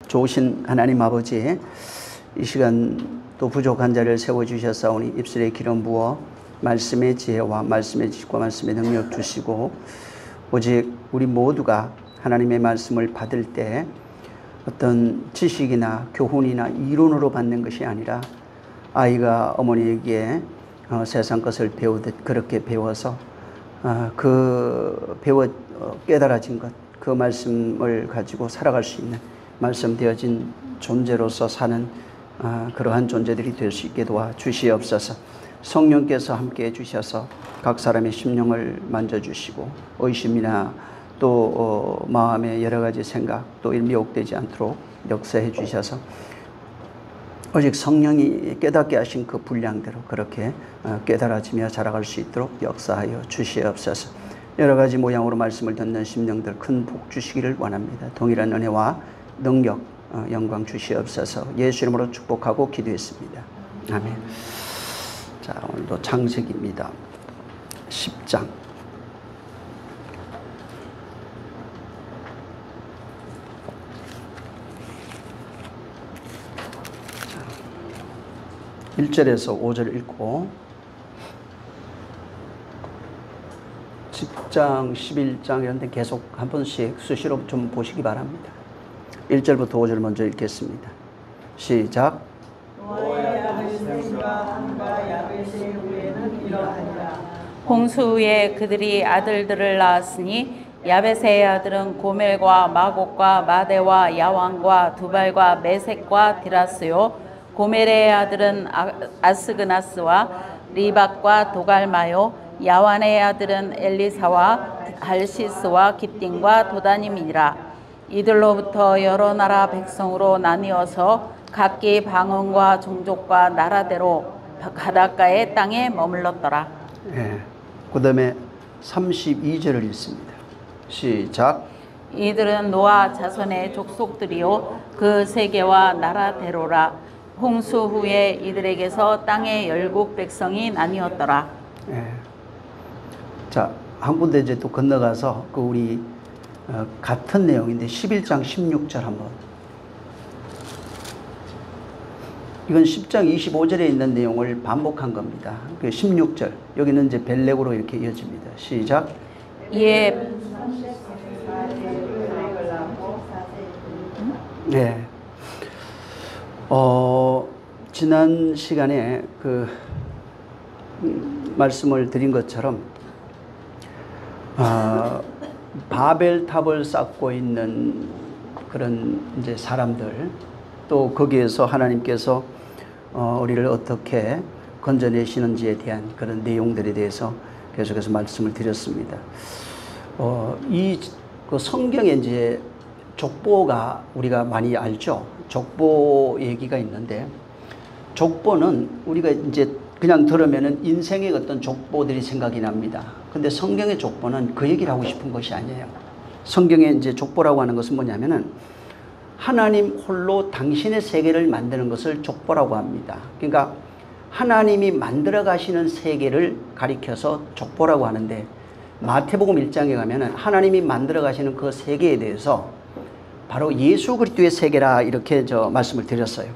좋으신 하나님 아버지, 이 시간 또 부족한 자를 세워주셨사오니 입술에 기름 부어 말씀의 지혜와 말씀의 지식과 말씀의 능력 주시고, 오직 우리 모두가 하나님의 말씀을 받을 때 어떤 지식이나 교훈이나 이론으로 받는 것이 아니라 아이가 어머니에게 세상 것을 배우듯 그렇게 배워서 깨달아진 것, 그 말씀을 가지고 살아갈 수 있는 말씀되어진 존재로서 사는 그러한 존재들이 될 수 있게 도와주시옵소서. 성령께서 함께해 주셔서 각 사람의 심령을 만져주시고 의심이나 또 마음의 여러 가지 생각 또 미혹되지 않도록 역사해 주셔서 오직 성령이 깨닫게 하신 그 분량대로 그렇게 깨달아지며 자라갈 수 있도록 역사하여 주시옵소서. 여러 가지 모양으로 말씀을 듣는 심령들 큰 복 주시기를 원합니다. 동일한 은혜와 능력, 영광 주시옵소서. 예수 이름으로 축복하고 기도했습니다. 아멘. 자, 오늘도 창세기입니다. 10장. 1절에서 5절 읽고 10장, 11장 이런 데 계속 한 번씩 수시로 좀 보시기 바랍니다. 1절부터 5절 먼저 읽겠습니다. 시작. 홍수 후에 그들이 아들들을 낳았으니 야벳의 아들은 고멜과 마곡과 마대와 야왕과 두발과 메색과 디라스요, 고멜의 아들은 아스그나스와 리박과 도갈마요, 야완의 아들은 엘리사와 할시스와 깁딘과 도다님이니라. 이들로부터 여러 나라 백성으로 나뉘어서 각기 방언과 종족과 나라대로 바닷가의 땅에 머물렀더라. 네. 그 다음에 32절을 읽습니다. 시작. 이들은 노아 자손의 족속들이요 그 세계와 나라대로라. 홍수 후에 이들에게서 땅의 열국 백성이 나뉘었더라. 네. 자, 한 군데 이제 또 건너가서 그 우리 같은 내용인데 11장 16절 한번. 이건 10장 25절에 있는 내용을 반복한 겁니다. 그 16절. 여기는 이제 벨렉으로 이렇게 이어집니다. 시작. 예. 네. 지난 시간에 그 말씀을 드린 것처럼 바벨탑을 쌓고 있는 그런 이제 사람들, 또 거기에서 하나님께서 우리를 어떻게 건져내시는지에 대한 그런 내용들에 대해서 계속해서 말씀을 드렸습니다. 그 성경에 이제 족보가 우리가 많이 알죠. 족보 얘기가 있는데, 족보는 우리가 이제 그냥 들으면은 인생의 어떤 족보들이 생각이 납니다. 근데 성경의 족보는 그 얘기를 하고 싶은 것이 아니에요. 성경의 이제 족보라고 하는 것은 뭐냐면은 하나님 홀로 당신의 세계를 만드는 것을 족보라고 합니다. 그러니까 하나님이 만들어 가시는 세계를 가리켜서 족보라고 하는데, 마태복음 1장에 가면은 하나님이 만들어 가시는 그 세계에 대해서 바로 예수 그리스도의 세계라 이렇게 말씀을 드렸어요.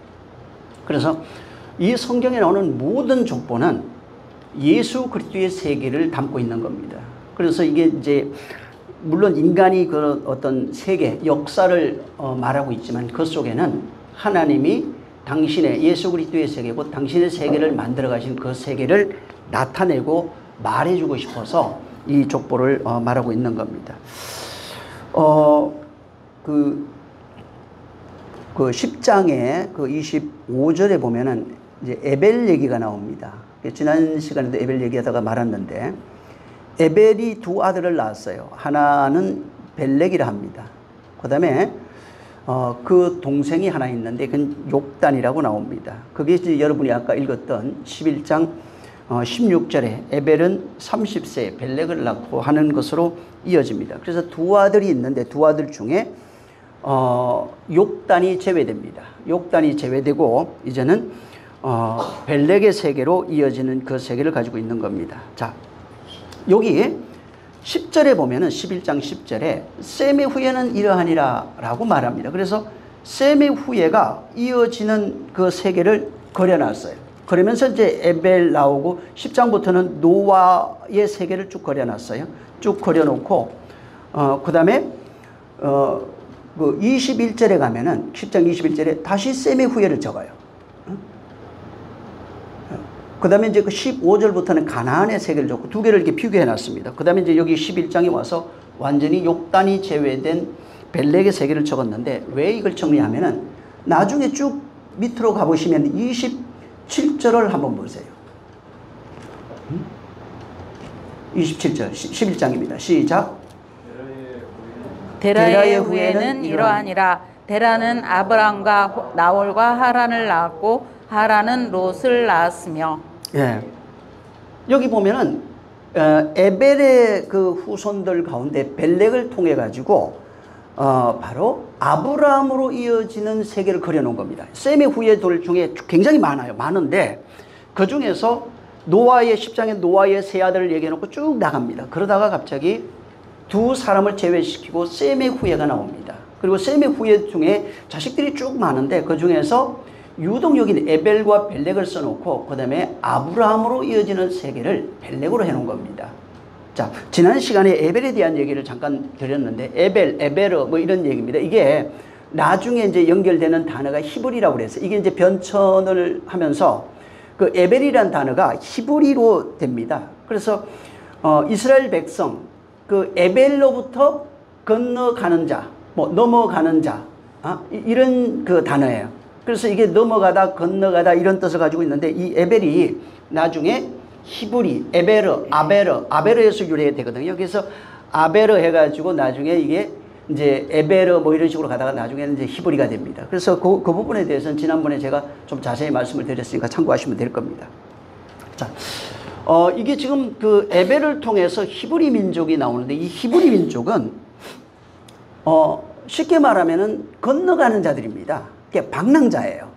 그래서 이 성경에 나오는 모든 족보는 예수 그리스도의 세계를 담고 있는 겁니다. 그래서 이게 이제 물론 인간이 그 어떤 세계, 역사를 말하고 있지만 그 속에는 하나님이 당신의 예수 그리스도의 세계고 당신의 세계를 만들어 가신 그 세계를 나타내고 말해주고 싶어서 이 족보를 말하고 있는 겁니다. 그 10장의 그 25절에 보면은 이제 에벨 얘기가 나옵니다. 지난 시간에도 에벨 얘기하다가 말았는데, 에벨이 두 아들을 낳았어요. 하나는 벨렉이라 합니다. 그 다음에 그 동생이 하나 있는데 그건 욕단이라고 나옵니다. 그게 이제 여러분이 아까 읽었던 11장 16절에 에벨은 30세에 벨렉을 낳고 하는 것으로 이어집니다. 그래서 두 아들이 있는데 두 아들 중에 욕단이 제외됩니다. 욕단이 제외되고 이제는 벨렉의 세계로 이어지는 그 세계를 가지고 있는 겁니다. 자, 여기 10절에 보면은 11장 10절에 셈의 후예는 이러하니라 라고 말합니다. 그래서 셈의 후예가 이어지는 그 세계를 그려놨어요. 그러면서 이제 에벨 나오고 10장부터는 노아의 세계를 쭉 그려놨어요. 쭉 그려놓고 그 다음에 그 21절에 가면은 10장 21절에 다시 셈의 후예를 적어요. 그 다음에 이제 그 15절부터는 가나안의 세계를 적고 두 개를 이렇게 비교해 놨습니다. 그 다음에 이제 여기 11장에 와서 완전히 욕단이 제외된 벨렉의 세계를 적었는데 왜 이걸 정리하면은 나중에 쭉 밑으로 가보시면 27절을 한번 보세요. 27절 11장입니다. 시작. 데라의 후예는 이러하니라. 데라는 아브람과 나홀과 하란을 낳았고 하란은 롯을 낳았으며. 예. 여기 보면은 에벨의 그 후손들 가운데 벨렉을 통해 가지고 바로 아브라함으로 이어지는 세계를 그려놓은 겁니다. 셈의 후예들 중에 굉장히 많아요. 많은데 그 중에서 노아의 10장에 노아의 세 아들을 얘기해놓고 쭉 나갑니다. 그러다가 갑자기 두 사람을 제외시키고 셈의 후예가 나옵니다. 그리고 셈의 후예 중에 자식들이 쭉 많은데 그 중에서 유독 여기는 에벨과 벨렉을 써놓고 그 다음에 아브라함으로 이어지는 세계를 벨렉으로 해놓은 겁니다. 자, 지난 시간에 에벨에 대한 얘기를 잠깐 드렸는데 에베르 뭐 이런 얘기입니다. 이게 나중에 이제 연결되는 단어가 히브리라고 그래서 이게 이제 변천을 하면서 그 에벨이라는 단어가 히브리로 됩니다. 그래서 이스라엘 백성 그 에벨로부터 건너가는 자, 뭐 넘어가는 자, 이런 그 단어예요. 그래서 이게 넘어가다 건너가다 이런 뜻을 가지고 있는데 이 에벨이 나중에 히브리, 아베르에서 유래되거든요. 그래서 아베르 해가지고 나중에 이게 이제 에베르 뭐 이런 식으로 가다가 나중에는 이제 히브리가 됩니다. 그래서 그 부분에 대해서는 지난번에 제가 좀 자세히 말씀을 드렸으니까 참고하시면 될 겁니다. 자, 이게 지금 그 에벨을 통해서 히브리 민족이 나오는데 이 히브리 민족은 쉽게 말하면은 건너가는 자들입니다. 이게 방랑자예요.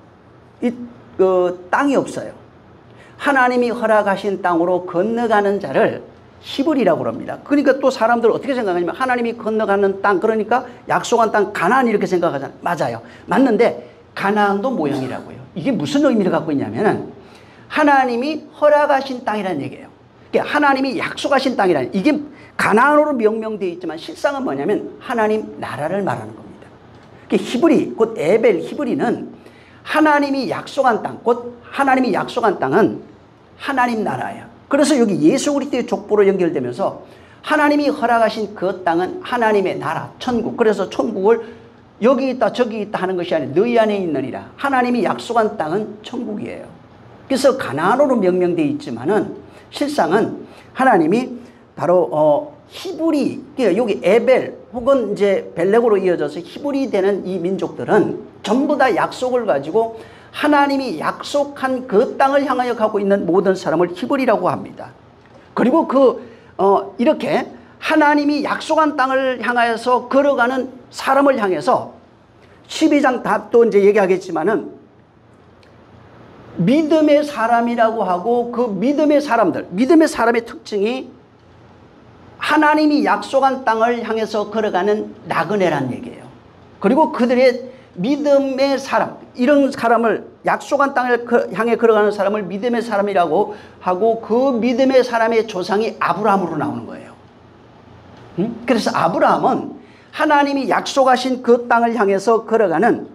땅이 없어요. 하나님이 허락하신 땅으로 건너가는 자를 히브리라고 합니다. 그러니까 또 사람들 어떻게 생각하냐면 하나님이 건너가는 땅, 그러니까 약속한 땅 가나안 이렇게 생각하잖아요. 맞아요. 맞는데 가나안도 모형이라고요. 이게 무슨 의미를 갖고 있냐면은 하나님이 허락하신 땅이라는 얘기예요. 그러니까 하나님이 약속하신 땅이라는, 이게 가나안으로 명명되어 있지만 실상은 뭐냐면 하나님 나라를 말하는 겁니다. 히브리, 곧 에벨 히브리는 하나님이 약속한 땅, 곧 하나님이 약속한 땅은 하나님 나라예요. 그래서 여기 예수 그리스도의 족보로 연결되면서 하나님이 허락하신 그 땅은 하나님의 나라, 천국. 그래서 천국을 여기 있다 저기 있다 하는 것이 아니라 너희 안에 있느니라. 하나님이 약속한 땅은 천국이에요. 그래서 가나안으로 명명되어 있지만은 실상은 하나님이 바로 히브리, 그러니까 여기 에벨 혹은 이제 벨렉으로 이어져서 히브리 되는 이 민족들은 전부 다 약속을 가지고 하나님이 약속한 그 땅을 향하여 가고 있는 모든 사람을 히브리라고 합니다. 그리고 이렇게 하나님이 약속한 땅을 향하여서 걸어가는 사람을 향해서 12장 답도 이제 얘기하겠지만은 믿음의 사람이라고 하고 그 믿음의 사람의 특징이 하나님이 약속한 땅을 향해서 걸어가는 나그네란 얘기예요. 그리고 그들의 믿음의 사람, 이런 사람을 약속한 땅을 향해 걸어가는 사람을 믿음의 사람이라고 하고 그 믿음의 사람의 조상이 아브라함으로 나오는 거예요. 그래서 아브라함은 하나님이 약속하신 그 땅을 향해서 걸어가는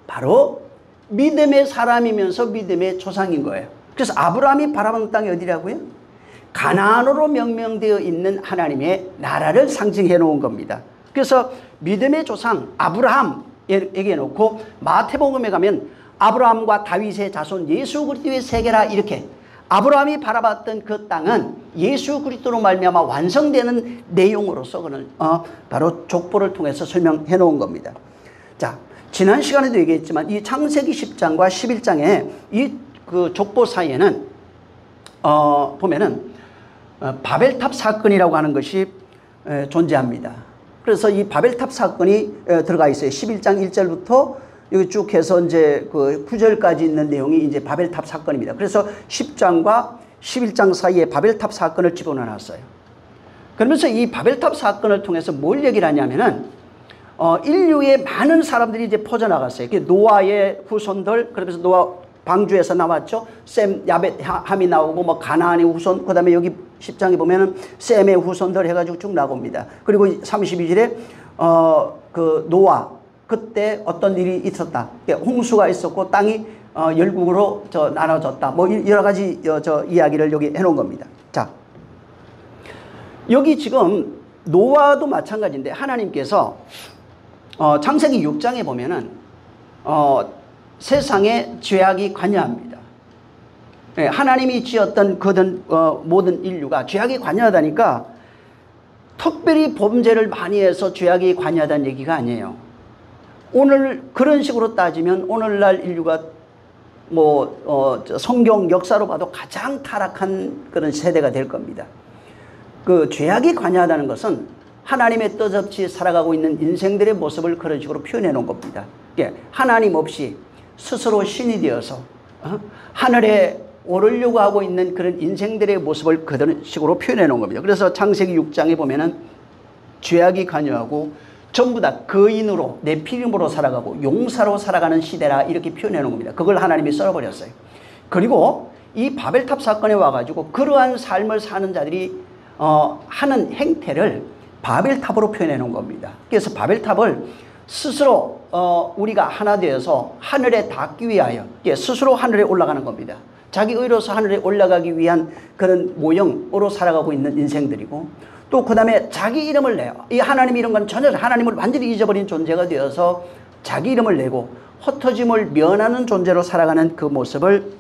바로 믿음의 사람이면서 믿음의 조상인 거예요. 그래서 아브라함이 바라보는 땅이 어디라고요? 가나안으로 명명되어 있는 하나님의 나라를 상징해 놓은 겁니다. 그래서 믿음의 조상 아브라함에게 놓고 마태복음에 가면 아브라함과 다윗의 자손 예수 그리스도의 세계라, 이렇게 아브라함이 바라봤던 그 땅은 예수 그리스도로 말미암아 완성되는 내용으로서 그는 바로 족보를 통해서 설명해 놓은 겁니다. 자, 지난 시간에도 얘기했지만 이 창세기 10장과 11장의 이 그 족보 사이에는 보면은 바벨탑 사건이라고 하는 것이 존재합니다. 그래서 이 바벨탑 사건이 들어가 있어요. 11장 1절부터 여기 쭉 해서 이제 그 9절까지 있는 내용이 이제 바벨탑 사건입니다. 그래서 10장과 11장 사이에 바벨탑 사건을 집어넣어놨어요. 그러면서 이 바벨탑 사건을 통해서 뭘 얘기를 하냐면은 인류의 많은 사람들이 이제 퍼져나갔어요. 노아의 후손들, 그러면서 노아 방주에서 나왔죠. 셈, 야벳, 함이 나오고, 뭐 가나안의 후손, 그 다음에 여기 10장에 보면은 셈의 후손들 해가지고 쭉 나옵니다. 그리고 32절에 그 노아, 그때 어떤 일이 있었다. 홍수가 있었고 땅이 열국으로 나눠졌다. 뭐 여러 가지 이야기를 여기 해놓은 겁니다. 자, 여기 지금 노아도 마찬가지인데 하나님께서 창세기 6장에 보면은 세상에 죄악이 관여합니다. 네, 하나님이 지었던 모든 인류가 죄악이 관여하다니까 특별히 범죄를 많이 해서 죄악이 관여하다는 얘기가 아니에요. 오늘 그런 식으로 따지면 오늘날 인류가 성경 역사로 봐도 가장 타락한 그런 세대가 될 겁니다. 그 죄악이 관여하다는 것은 하나님의 뜻 없이 살아가고 있는 인생들의 모습을 그런 식으로 표현해 놓은 겁니다. 하나님 없이 스스로 신이 되어서 하늘에 오르려고 하고 있는 그런 인생들의 모습을 그런 식으로 표현해 놓은 겁니다. 그래서 창세기 6장에 보면은 죄악이 관여하고 전부 다 거인으로 네피림으로 살아가고 용사로 살아가는 시대라 이렇게 표현해 놓은 겁니다. 그걸 하나님이 썰어버렸어요. 그리고 이 바벨탑 사건에 와가지고 그러한 삶을 사는 자들이 하는 행태를 바벨탑으로 표현해 놓은 겁니다. 그래서 바벨탑을 스스로 우리가 하나 되어서 하늘에 닿기 위하여 스스로 하늘에 올라가는 겁니다. 자기 의로서 하늘에 올라가기 위한 그런 모형으로 살아가고 있는 인생들이고, 또 그 다음에 자기 이름을 내요. 이 하나님 이런 건 전혀 하나님을 완전히 잊어버린 존재가 되어서 자기 이름을 내고 흩어짐을 면하는 존재로 살아가는 그 모습을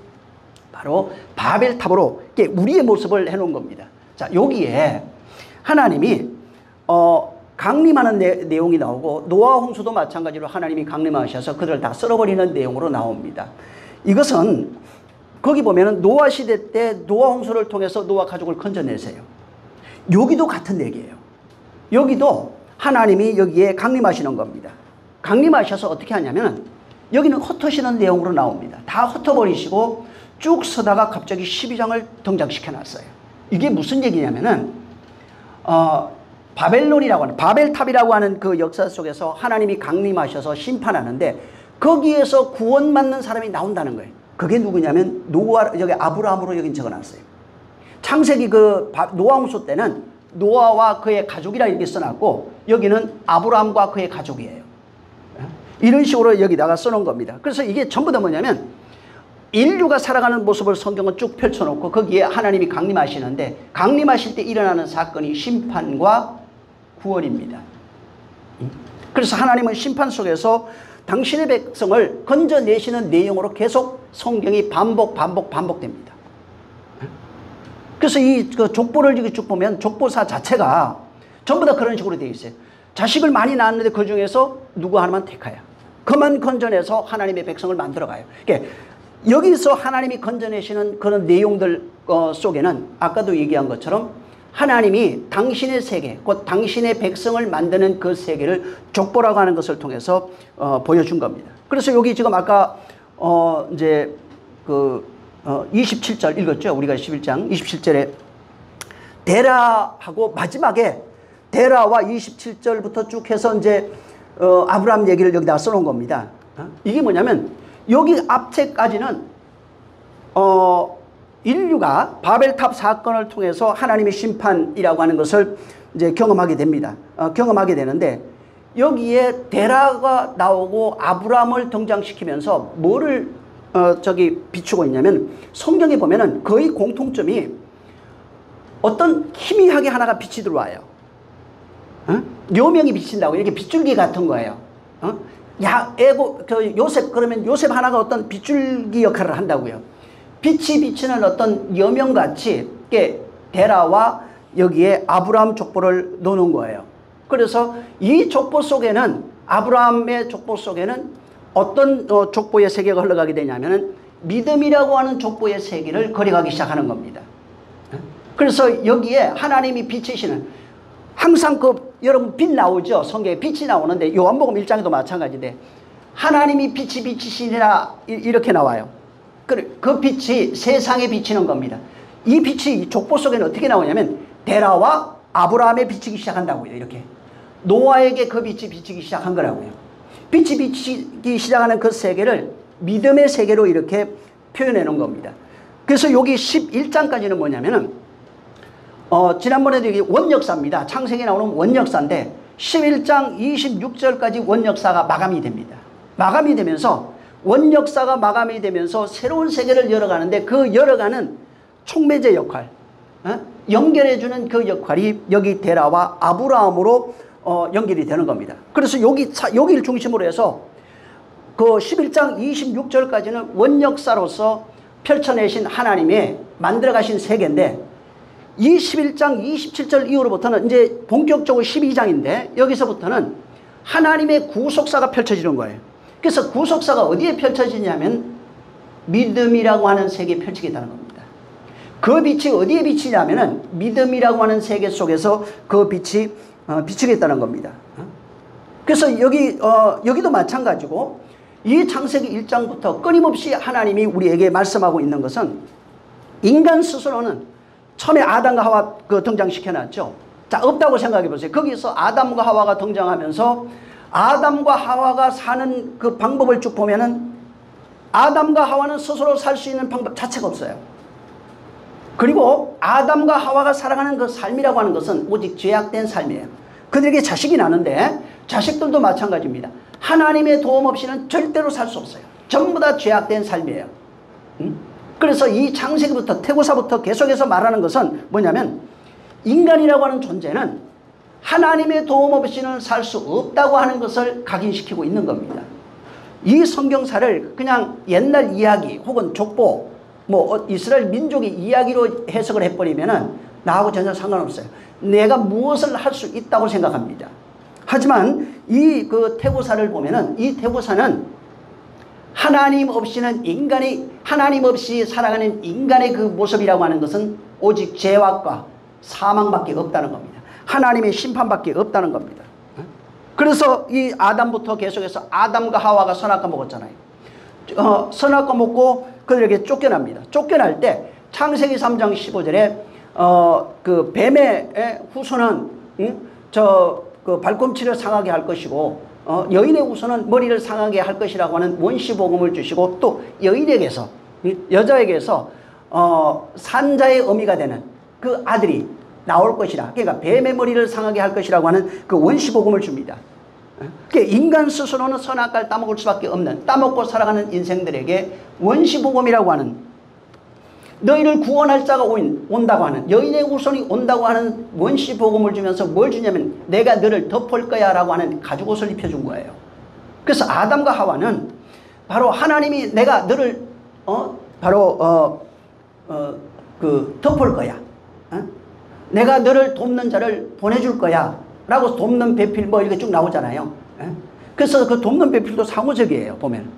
바로 바벨탑으로 우리의 모습을 해놓은 겁니다. 자, 여기에 하나님이 강림하는 내용이 나오고 노아 홍수도 마찬가지로 하나님이 강림하셔서 그들을 다 썰어버리는 내용으로 나옵니다. 이것은 거기 보면은 노아 시대 때 노아 홍수를 통해서 노아 가족을 건져내세요. 여기도 같은 얘기예요. 여기도 하나님이 여기에 강림하시는 겁니다. 강림하셔서 어떻게 하냐면 여기는 흩으시는 내용으로 나옵니다. 다 흩어버리시고 쭉 서다가 갑자기 12장을 등장시켜 놨어요. 이게 무슨 얘기냐면은 바벨론이라고 하는 바벨탑이라고 하는 그 역사 속에서 하나님이 강림하셔서 심판하는데 거기에서 구원받는 사람이 나온다는 거예요. 그게 누구냐면 여기 아브라함으로 여긴 적어놨어요. 창세기 노아 홍수 때는 노아와 그의 가족이라 이렇게 써놨고 여기는 아브라함과 그의 가족이에요. 이런 식으로 여기다가 써놓은 겁니다. 그래서 이게 전부 다 뭐냐면 인류가 살아가는 모습을 성경은 쭉 펼쳐놓고 거기에 하나님이 강림하시는데 강림하실 때 일어나는 사건이 심판과 구원입니다. 그래서 하나님은 심판 속에서 당신의 백성을 건져내시는 내용으로 계속 성경이 반복됩니다. 그래서 이 족보를 쭉 보면 족보사 자체가 전부 다 그런 식으로 되어 있어요. 자식을 많이 낳았는데 그 중에서 누구 하나만 택하여 그만 건져내서 하나님의 백성을 만들어가요. 그러니까 여기서 하나님이 건져내시는 그런 내용들 속에는 아까도 얘기한 것처럼 하나님이 당신의 세계, 곧 당신의 백성을 만드는 그 세계를 족보라고 하는 것을 통해서 보여준 겁니다. 그래서 여기 지금 아까 이제 27절 읽었죠. 우리가 11장 27절에 데라하고 마지막에 데라와 27절부터 쭉 해서 이제 아브라함 얘기를 여기다가 써놓은 겁니다. 이게 뭐냐면 여기 앞에까지는 인류가 바벨탑 사건을 통해서 하나님의 심판이라고 하는 것을 이제 경험하게 됩니다. 경험하게 되는데 여기에 데라가 나오고 아브라함을 등장시키면서 뭐를 비추고 있냐면 성경에 보면은 거의 공통점이 어떤 희미하게 하나가 빛이 들어와요. 묘명이 비친다고 이렇게 빗줄기 같은 거예요. 요셉 그러면 요셉 하나가 어떤 빗줄기 역할을 한다고요. 빛이 비치는 어떤 여명같이 데라와 여기에 아브라함 족보를 놓는 거예요. 그래서 이 족보 속에는 아브라함의 족보 속에는 어떤 족보의 세계가 흘러가게 되냐면은 믿음이라고 하는 족보의 세계를 걸어가기 시작하는 겁니다. 그래서 여기에 하나님이 비치시는 항상 여러분 빛 나오죠. 성경에 빛이 나오는데 요한복음 1장에도 마찬가지인데 하나님이 빛이 비치시니라 이렇게 나와요. 그 빛이 세상에 비치는 겁니다. 이 빛이 족보 속에는 어떻게 나오냐면 데라와 아브라함에 비치기 시작한다고요. 이렇게 노아에게 그 빛이 비치기 시작한 거라고요. 빛이 비치기 시작하는 그 세계를 믿음의 세계로 이렇게 표현해 놓은 겁니다. 그래서 여기 11장까지는 뭐냐면은 지난번에도 여기 원역사입니다. 창세기 나오는 원역사인데 11장 26절까지 원역사가 마감이 됩니다. 마감이 되면서 원역사가 마감이 되면서 새로운 세계를 열어가는데 그 열어가는 촉매제 역할, 연결해주는 그 역할이 여기 데라와 아브라함으로 연결이 되는 겁니다. 그래서 여기를 중심으로 해서 그 11장 26절까지는 원역사로서 펼쳐내신 하나님의 만들어가신 세계인데 이 11장 27절 이후로부터는 이제 본격적으로 12장인데 여기서부터는 하나님의 구속사가 펼쳐지는 거예요. 그래서 구속사가 어디에 펼쳐지냐면 믿음이라고 하는 세계에 펼치겠다는 겁니다. 그 빛이 어디에 비치냐면은 믿음이라고 하는 세계 속에서 그 빛이 비치겠다는 겁니다. 그래서 여기도 마찬가지고 이 창세기 1장부터 끊임없이 하나님이 우리에게 말씀하고 있는 것은 인간 스스로는 처음에 아담과 하와 등장시켜놨죠. 자, 없다고 생각해 보세요. 거기서 아담과 하와가 등장하면서 아담과 하와가 사는 그 방법을 쭉 보면은 아담과 하와는 스스로 살 수 있는 방법 자체가 없어요. 그리고 아담과 하와가 살아가는 그 삶이라고 하는 것은 오직 죄악된 삶이에요. 그들에게 자식이 나는데 자식들도 마찬가지입니다. 하나님의 도움 없이는 절대로 살 수 없어요. 전부 다 죄악된 삶이에요. 그래서 이 창세기부터 태고사부터 계속해서 말하는 것은 뭐냐면 인간이라고 하는 존재는 하나님의 도움 없이는 살 수 없다고 하는 것을 각인시키고 있는 겁니다. 이 성경사를 그냥 옛날 이야기 혹은 족보 이스라엘 민족의 이야기로 해석을 해버리면은 나하고 전혀 상관없어요. 내가 무엇을 할 수 있다고 생각합니다. 하지만 이 태고사를 보면은 이 태고사는 하나님 없이는 하나님 없이 살아가는 인간의 그 모습이라고 하는 것은 오직 죄악과 사망밖에 없다는 겁니다. 하나님의 심판밖에 없다는 겁니다. 그래서 이 아담부터 계속해서 아담과 하와가 선악과 먹었잖아요. 선악과 먹고 그들에게 쫓겨납니다. 쫓겨날 때 창세기 3장 15절에 그 뱀의 후손은 그 발꿈치를 상하게 할 것이고 여인의 후손은 머리를 상하게 할 것이라고 하는 원시복음을 주시고 또 여인에게서 여자에게서 산자의 어미가 되는 그 아들이 나올 것이라. 그러니까 뱀의 머리를 상하게 할 것이라고 하는 그 원시복음을 줍니다. 그러니까 인간 스스로는 선악과를 따먹을 수밖에 없는 따먹고 살아가는 인생들에게 원시복음이라고 하는 너희를 구원할 자가 온다고 하는 여인의 후손이 온다고 하는 원시복음을 주면서 뭘 주냐면 내가 너를 덮을 거야 라고 하는 가죽옷을 입혀준 거예요. 그래서 아담과 하와는 바로 하나님이 내가 너를 덮을 거야. 내가 너를 돕는 자를 보내줄 거야 라고 돕는 배필 이렇게 쭉 나오잖아요. 그래서 그 돕는 배필도 상호적이에요 보면.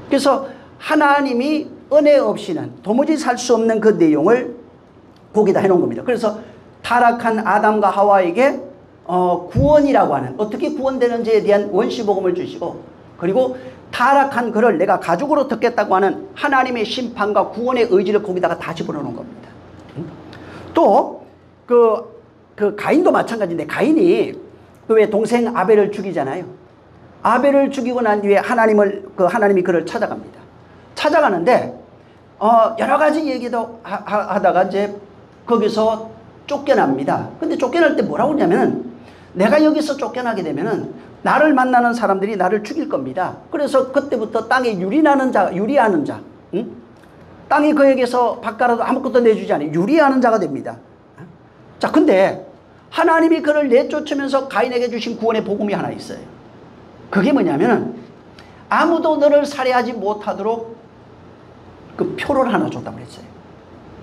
그래서 하나님이 은혜 없이는 도무지 살 수 없는 그 내용을 거기다 해놓은 겁니다. 그래서 타락한 아담과 하와에게 구원이라고 하는 어떻게 구원되는지에 대한 원시복음을 주시고 그리고 타락한 그를 내가 가죽으로 덮겠다고 하는 하나님의 심판과 구원의 의지를 거기다가 다 집어넣는 겁니다. 또 그 가인도 마찬가지인데 가인이 왜 동생 아벨을 죽이잖아요. 아벨을 죽이고 난 뒤에 하나님이 그를 찾아갑니다. 찾아가는데 여러 가지 얘기도 하다가 이제 거기서 쫓겨납니다. 근데 쫓겨날 때 뭐라고 하냐면은 내가 여기서 쫓겨나게 되면은 나를 만나는 사람들이 나를 죽일 겁니다. 그래서 그때부터 땅에 유리하는 자, 땅이 그에게서 바꿔라도 아무것도 내주지 않아요. 유리하는 자가 됩니다. 자, 근데 하나님이 그를 내쫓으면서 가인에게 주신 구원의 복음이 하나 있어요. 그게 뭐냐면은 아무도 너를 살해하지 못하도록 그 표를 하나 줬다고 했어요.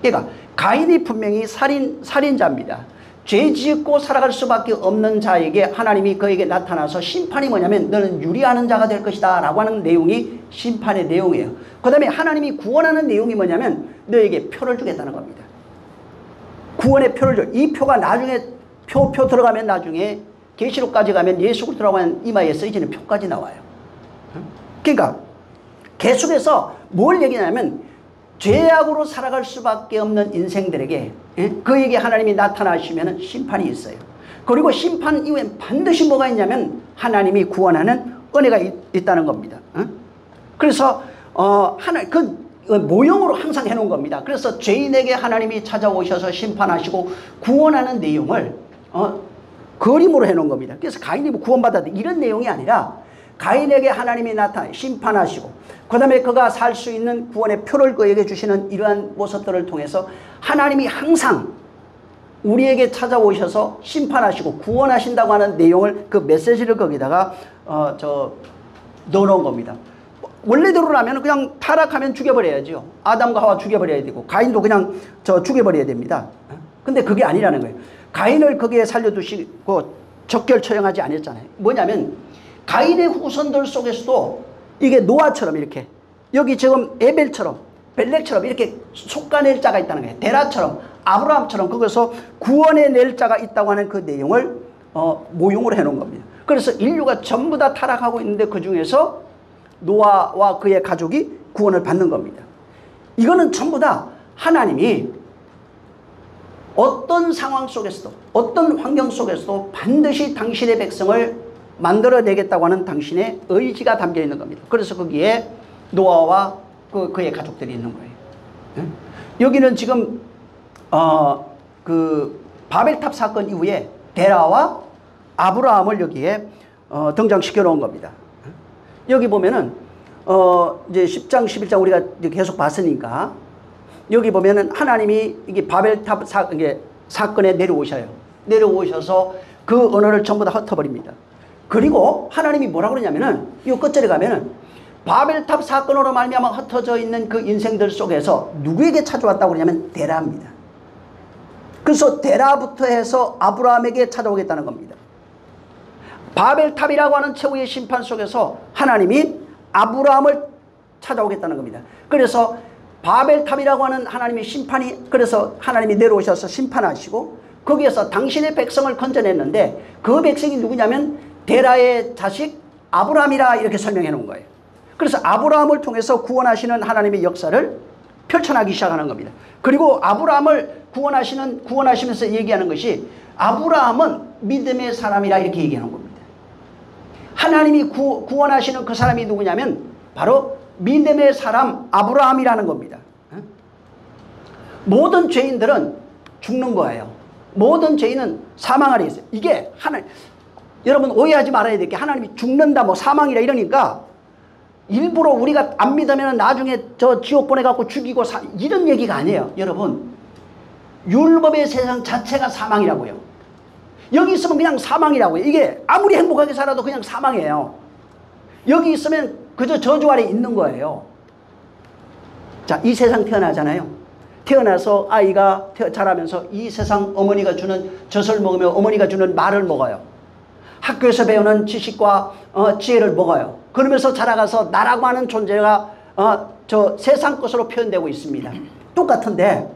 그러니까 가인이 분명히 살인자입니다. 죄 지었고 살아갈 수밖에 없는 자에게 하나님이 그에게 나타나서 심판이 뭐냐면 너는 유리하는 자가 될 것이다 라고 하는 내용이 심판의 내용이에요. 그 다음에 하나님이 구원하는 내용이 뭐냐면 너에게 표를 주겠다는 겁니다. 구원의 표를 줘. 이 표가 나중에 표 들어가면 나중에 계시록까지 가면 예수로 들어가면 이마에 쓰여지는 표까지 나와요. 그러니까 계속해서 뭘 얘기하냐면 죄악으로 살아갈 수밖에 없는 인생들에게 그에게 하나님이 나타나시면 심판이 있어요. 그리고 심판 이후엔 반드시 뭐가 있냐면 하나님이 구원하는 은혜가 있다는 겁니다. 그래서 모형으로 항상 해놓은 겁니다. 그래서 죄인에게 하나님이 찾아오셔서 심판하시고 구원하는 내용을 그림으로 해놓은 겁니다. 그래서 가인이 구원받았다 이런 내용이 아니라 가인에게 하나님이 나타나 심판하시고 그 다음에 그가 살 수 있는 구원의 표를 그에게 주시는 이러한 모습들을 통해서 하나님이 항상 우리에게 찾아오셔서 심판하시고 구원하신다고 하는 내용을 그 메시지를 거기다가 넣어놓은 겁니다. 원래대로라면 그냥 타락하면 죽여버려야죠. 아담과 하와 죽여버려야 되고 가인도 그냥 죽여버려야 됩니다. 근데 그게 아니라는 거예요. 가인을 거기에 살려두시고 적결 처형하지 않았잖아요. 뭐냐면 가인의 후손들 속에서도 이게 노아처럼 이렇게 여기 지금 에벨처럼 벨렉처럼 이렇게 속가낼 자가 있다는 거예요. 데라처럼 아브라함처럼 거기서 구원해낼 자가 있다고 하는 그 내용을 모형으로 해놓은 겁니다. 그래서 인류가 전부 다 타락하고 있는데 그 중에서 노아와 그의 가족이 구원을 받는 겁니다. 이거는 전부 다 하나님이 어떤 상황 속에서도 어떤 환경 속에서도 반드시 당신의 백성을 만들어내겠다고 하는 당신의 의지가 담겨 있는 겁니다. 그래서 거기에 노아와 그의 가족들이 있는 거예요. 여기는 지금 그 바벨탑 사건 이후에 데라와 아브라함을 여기에 등장시켜 놓은 겁니다. 여기 보면은 이제 10장 11장 우리가 계속 봤으니까 여기 보면은 하나님이 이게 바벨탑 사건에 내려오셔요. 내려오셔서 그 언어를 전부 다 흩어버립니다. 그리고 하나님이 뭐라고 그러냐면은 이 끝절에 가면은 바벨탑 사건으로 말미암아 흩어져 있는 그 인생들 속에서 누구에게 찾아왔다고 그러냐면 데라입니다. 그래서 데라부터 해서 아브라함에게 찾아오겠다는 겁니다. 바벨탑이라고 하는 최후의 심판 속에서 하나님이 아브라함을 찾아오겠다는 겁니다. 그래서 바벨탑이라고 하는 하나님의 심판이 그래서 하나님이 내려오셔서 심판하시고 거기에서 당신의 백성을 건져냈는데 그 백성이 누구냐면 데라의 자식 아브라함이라 이렇게 설명해 놓은 거예요. 그래서 아브라함을 통해서 구원하시는 하나님의 역사를 펼쳐나기 시작하는 겁니다. 그리고 아브라함을 구원하시면서 얘기하는 것이 아브라함은 믿음의 사람이라 이렇게 얘기하는 겁니다. 하나님이 구원하시는 그 사람이 누구냐면 바로 믿음의 사람 아브라함이라는 겁니다. 모든 죄인들은 죽는 거예요. 모든 죄인은 사망 아래 있어요. 이게 여러분 오해하지 말아야 될 게 하나님이 죽는다 뭐 사망이라 이러니까 일부러 우리가 안 믿으면 나중에 지옥 보내갖고 죽이고 이런 얘기가 아니에요. 여러분 율법의 세상 자체가 사망이라고요. 여기 있으면 그냥 사망이라고요. 이게 아무리 행복하게 살아도 그냥 사망이에요. 여기 있으면 그저 저주 아래 있는 거예요. 자, 이 세상 태어나잖아요. 태어나서 아이가 자라면서 이 세상 어머니가 주는 젖을 먹으며 어머니가 주는 말을 먹어요. 학교에서 배우는 지식과 지혜를 먹어요. 그러면서 자라가서 나라고 하는 존재가 저 세상 것으로 표현되고 있습니다. 똑같은데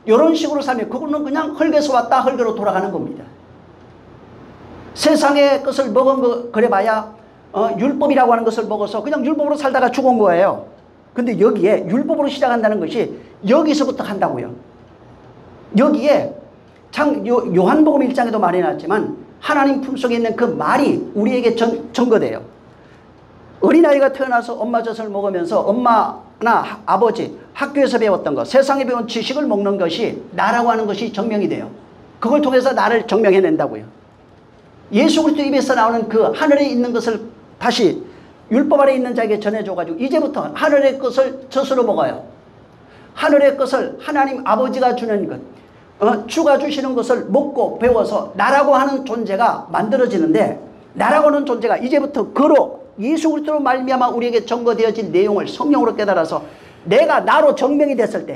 이런 식으로 살면 그거는 그냥 흙에서 왔다 흙으로 돌아가는 겁니다. 세상의 것을 먹은 거 그래봐야 율법이라고 하는 것을 먹어서 그냥 율법으로 살다가 죽은 거예요. 근데 여기에 율법으로 시작한다는 것이 여기서부터 한다고요. 여기에 요한복음 1장에도 말해놨지만 하나님 품속에 있는 그 말이 우리에게 전거돼요. 어린아이가 태어나서 엄마 젖을 먹으면서 엄마나 아버지 학교에서 배웠던 것 세상에 배운 지식을 먹는 것이 나라고 하는 것이 증명이 돼요. 그걸 통해서 나를 증명해낸다고요. 예수 그리스도 입에서 나오는 그 하늘에 있는 것을 다시 율법 아래 있는 자에게 전해줘가지고 이제부터 하늘의 것을 젖으로 먹어요. 하늘의 것을 하나님 아버지가 주는 것 주가 주시는 것을 먹고 배워서 나라고 하는 존재가 만들어지는데 나라고 하는 존재가 이제부터 예수 그리스도로 말미암아 우리에게 증거되어진 내용을 성령으로 깨달아서 내가 나로 증명이 됐을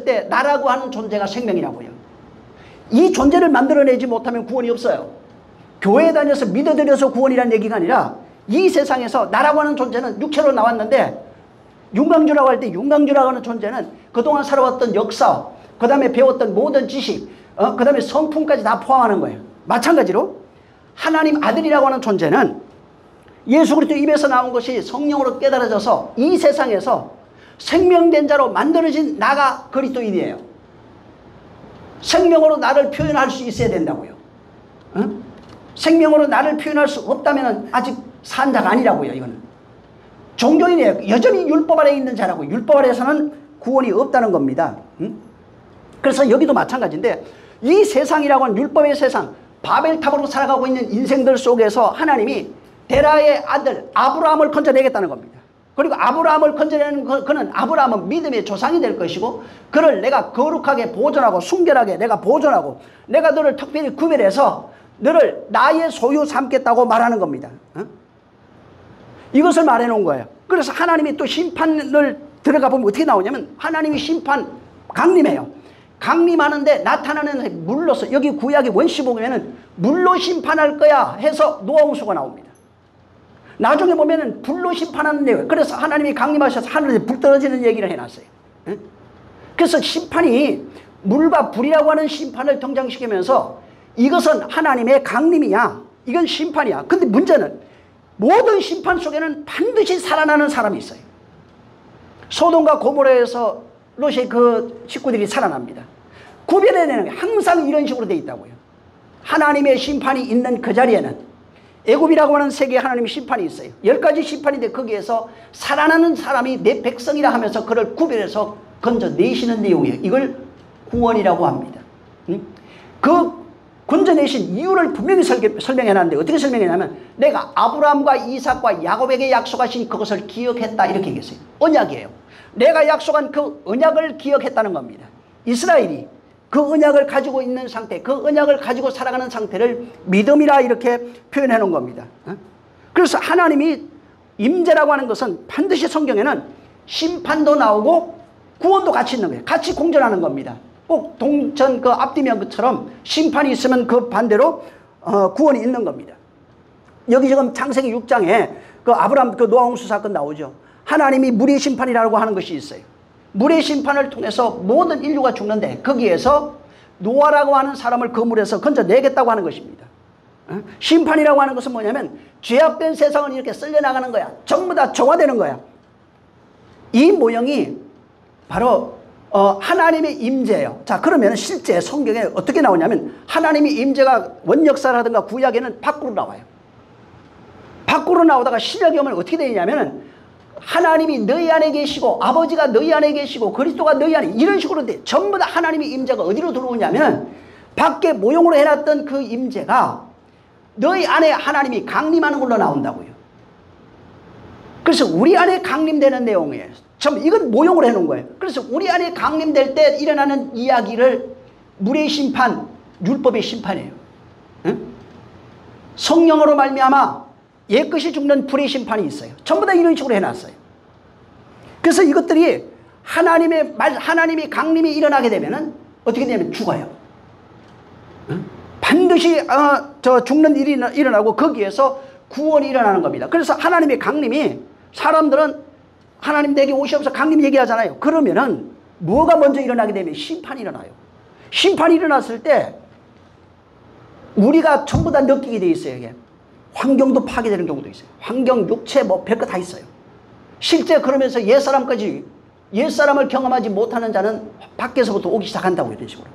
때 나라고 하는 존재가 생명이라고요. 이 존재를 만들어내지 못하면 구원이 없어요. 교회에 다녀서 믿어들여서 구원이라는 얘기가 아니라 이 세상에서 나라고 하는 존재는 육체로 나왔는데 윤광주라고 할 때 윤광주라고 하는 존재는 그동안 살아왔던 역사 그 다음에 배웠던 모든 지식 그 다음에 성품까지 다 포함하는 거예요. 마찬가지로 하나님 아들이라고 하는 존재는 예수 그리스도 입에서 나온 것이 성령으로 깨달아져서 이 세상에서 생명된 자로 만들어진 나가 그리스도인이에요. 생명으로 나를 표현할 수 있어야 된다고요. 어? 생명으로 나를 표현할 수 없다면 아직 산 자가 아니라고요. 이거는 종교인이에요. 여전히 율법 아래 있는 자라고. 율법 아래서는 구원이 없다는 겁니다. 그래서 여기도 마찬가지인데, 이 세상이라고 하는 율법의 세상, 바벨탑으로 살아가고 있는 인생들 속에서 하나님이 데라의 아들 아브라함을 건져내겠다는 겁니다. 그리고 아브라함을 건져내는 그는 아브라함은 믿음의 조상이 될 것이고, 그를 내가 거룩하게 보존하고 순결하게 내가 보존하고 내가 너를 특별히 구별해서 너를 나의 소유 삼겠다고 말하는 겁니다. 이것을 말해 놓은 거예요. 그래서 하나님이 또 심판을 들어가 보면 어떻게 나오냐면, 하나님이 심판 강림해요. 강림하는데 나타나는 물로서, 여기 구약의 원시 보면은 물로 심판할 거야 해서 노아홍수가 나옵니다. 나중에 보면은 불로 심판하는 내용. 그래서 하나님이 강림하셔서 하늘에 불 떨어지는 얘기를 해놨어요. 그래서 심판이 물과 불이라고 하는 심판을 등장시키면서 이것은 하나님의 강림이야. 이건 심판이야. 근데 문제는 모든 심판 속에는 반드시 살아나는 사람이 있어요. 소돔과 고모라에서 롯의 그 식구들이 살아납니다. 구별해내는 게 항상 이런 식으로 돼 있다고요. 하나님의 심판이 있는 그 자리에는 애굽이라고 하는 세계에 하나님의 심판이 있어요. 10가지 심판인데 거기에서 살아나는 사람이 내 백성이라 하면서 그를 구별해서 건져내시는 내용이에요. 이걸 구원이라고 합니다. 그 건져내신 이유를 분명히 설명해놨는데 어떻게 설명했냐면, 내가 아브라함과 이삭과 야곱에게 약속하신 그것을 기억했다 이렇게 얘기했어요. 언약이에요. 내가 약속한 그 언약을 기억했다는 겁니다. 이스라엘이 그 언약을 가지고 있는 상태, 그 언약을 가지고 살아가는 상태를 믿음이라 이렇게 표현해 놓은 겁니다. 그래서 하나님이 임재라고 하는 것은 반드시 성경에는 심판도 나오고 구원도 같이 있는 거예요. 같이 공존하는 겁니다. 꼭 동전 그 앞뒤면 것처럼 심판이 있으면 그 반대로 구원이 있는 겁니다. 여기 지금 창세기 6장에 그 아브라함 그 노아홍수 사건 나오죠. 하나님이 물의 심판이라고 하는 것이 있어요. 물의 심판을 통해서 모든 인류가 죽는데 거기에서 노아라고 하는 사람을 그 물에서 건져내겠다고 하는 것입니다. 심판이라고 하는 것은 뭐냐면 죄악된 세상을 이렇게 쓸려나가는 거야. 전부 다 정화되는 거야. 이 모형이 바로 하나님의 임재예요. 자, 그러면 실제 성경에 어떻게 나오냐면, 하나님의 임재가 원역사라든가 구약에는 밖으로 나와요. 밖으로 나오다가 신약에 오면 어떻게 되냐면은 하나님이 너희 안에 계시고 아버지가 너희 안에 계시고 그리스도가 너희 안에, 이런 식으로 돼. 전부 다 하나님의 임재가 어디로 들어오냐면 밖에 모형으로 해놨던 그 임재가 너희 안에 하나님이 강림하는 걸로 나온다고요. 그래서 우리 안에 강림되는 내용이에요. 참 이건 모형으로 해놓은 거예요. 그래서 우리 안에 강림될 때 일어나는 이야기를 물의 심판, 율법의 심판이에요. 응? 성령으로 말미암아 옛것이 죽는 불의 심판이 있어요. 전부 다 이런 식으로 해놨어요. 그래서 이것들이 하나님이 강림이 일어나게 되면은 어떻게 되냐면 죽어요. 응? 반드시 죽는 일이 일어나고 거기에서 구원이 일어나는 겁니다. 그래서 하나님의 강림이, 사람들은 하나님 내게 오시옵소서 강림 얘기하잖아요. 그러면은 뭐가 먼저 일어나게 되면 심판이 일어나요. 심판이 일어났을 때 우리가 전부 다 느끼게 돼 있어요. 이게 환경도 파괴되는 경우도 있어요. 환경, 육체 뭐 별거 다 있어요. 실제 그러면서 옛사람까지, 옛사람을 경험하지 못하는 자는 밖에서부터 오기 시작한다고 이런 식으로.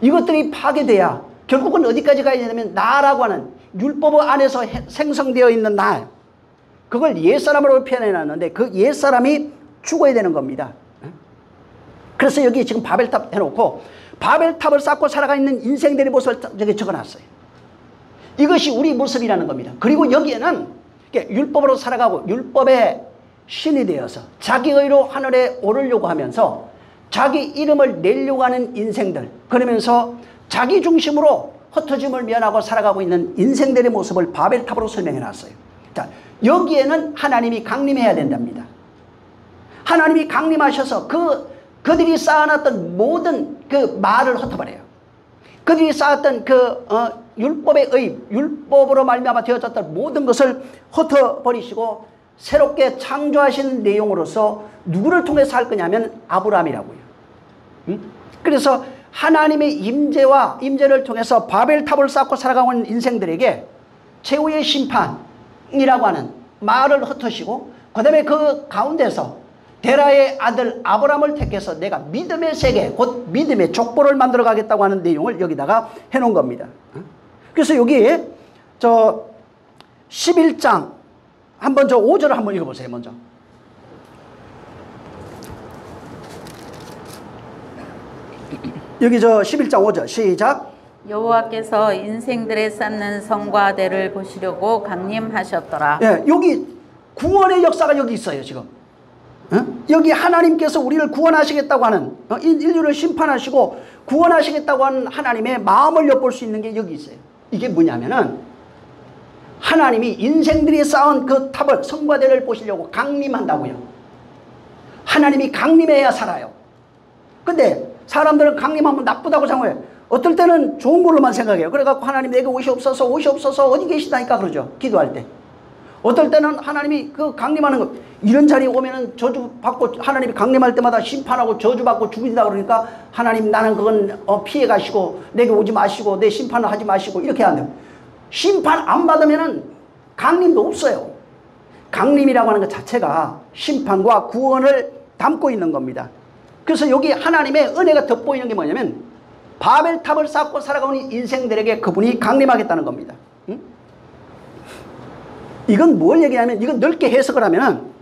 이것들이 파괴돼야 결국은 어디까지 가야 되냐면 나라고 하는 율법 안에서 생성되어 있는 나, 그걸 옛사람으로 표현해놨는데 그 옛사람이 죽어야 되는 겁니다. 그래서 여기 지금 바벨탑 해놓고 바벨탑을 쌓고 살아가 있는 인생들의 모습을 저기 적어놨어요. 이것이 우리 모습이라는 겁니다. 그리고 여기에는 율법으로 살아가고 율법의 신이 되어서 자기 의로 하늘에 오르려고 하면서 자기 이름을 내려고 하는 인생들, 그러면서 자기 중심으로 흩어짐을 면하고 살아가고 있는 인생들의 모습을 바벨탑으로 설명해놨어요. 자, 여기에는 하나님이 강림해야 된답니다. 하나님이 강림하셔서 그들이 쌓아놨던 모든 그 말을 흩어버려요. 그들이 쌓았던 율법의 의, 율법으로 말미암아 되어졌던 모든 것을 흩어버리시고 새롭게 창조하시는 내용으로서 누구를 통해서 할 거냐면 아브라함이라고요. 그래서 하나님의 임재를 통해서 바벨탑을 쌓고 살아가고 있는 인생들에게 최후의 심판이라고 하는 말을 흩으시고, 그 다음에 그 가운데서 데라의 아들 아브라함을 택해서 내가 믿음의 세계, 곧 믿음의 족보를 만들어 가겠다고 하는 내용을 여기다가 해놓은 겁니다. 그래서 여기 저 11장 한번 저 5절을 한번 읽어보세요. 먼저. 여기 저 11장 5절 시작. 여호와께서 인생들에 쌓는 성과 대를 보시려고 강림하셨더라. 예, 여기 구원의 역사가 여기 있어요. 지금 여기 하나님께서 우리를 구원하시겠다고 하는 인류를 심판하시고 구원하시겠다고 하는 하나님의 마음을 엿볼 수 있는 게 여기 있어요. 이게 뭐냐면은 하나님이 인생들이 쌓은 그 탑을 성과 대를 보시려고 강림한다고요. 하나님이 강림해야 살아요. 근데 사람들은 강림하면 나쁘다고 생각해요. 어떨 때는 좋은 걸로만 생각해요. 그래갖고 하나님 내게 옷이 없어서 어디 계시다니까 그러죠. 기도할 때. 어떨 때는 하나님이 그 강림하는 거 이런 자리에 오면은 저주받고 하나님이 강림할 때마다 심판하고 저주받고 죽인다 그러니까 하나님 나는 그건 피해 가시고 내게 오지 마시고 내 심판을 하지 마시고 이렇게 한대요. 심판 안 받으면은 강림도 없어요. 강림이라고 하는 것 자체가 심판과 구원을 담고 있는 겁니다. 그래서 여기 하나님의 은혜가 돋보이는 게 뭐냐면 바벨탑을 쌓고 살아가는 인생들에게 그분이 강림하겠다는 겁니다. 응? 이건 뭘 얘기하면 이건 넓게 해석을 하면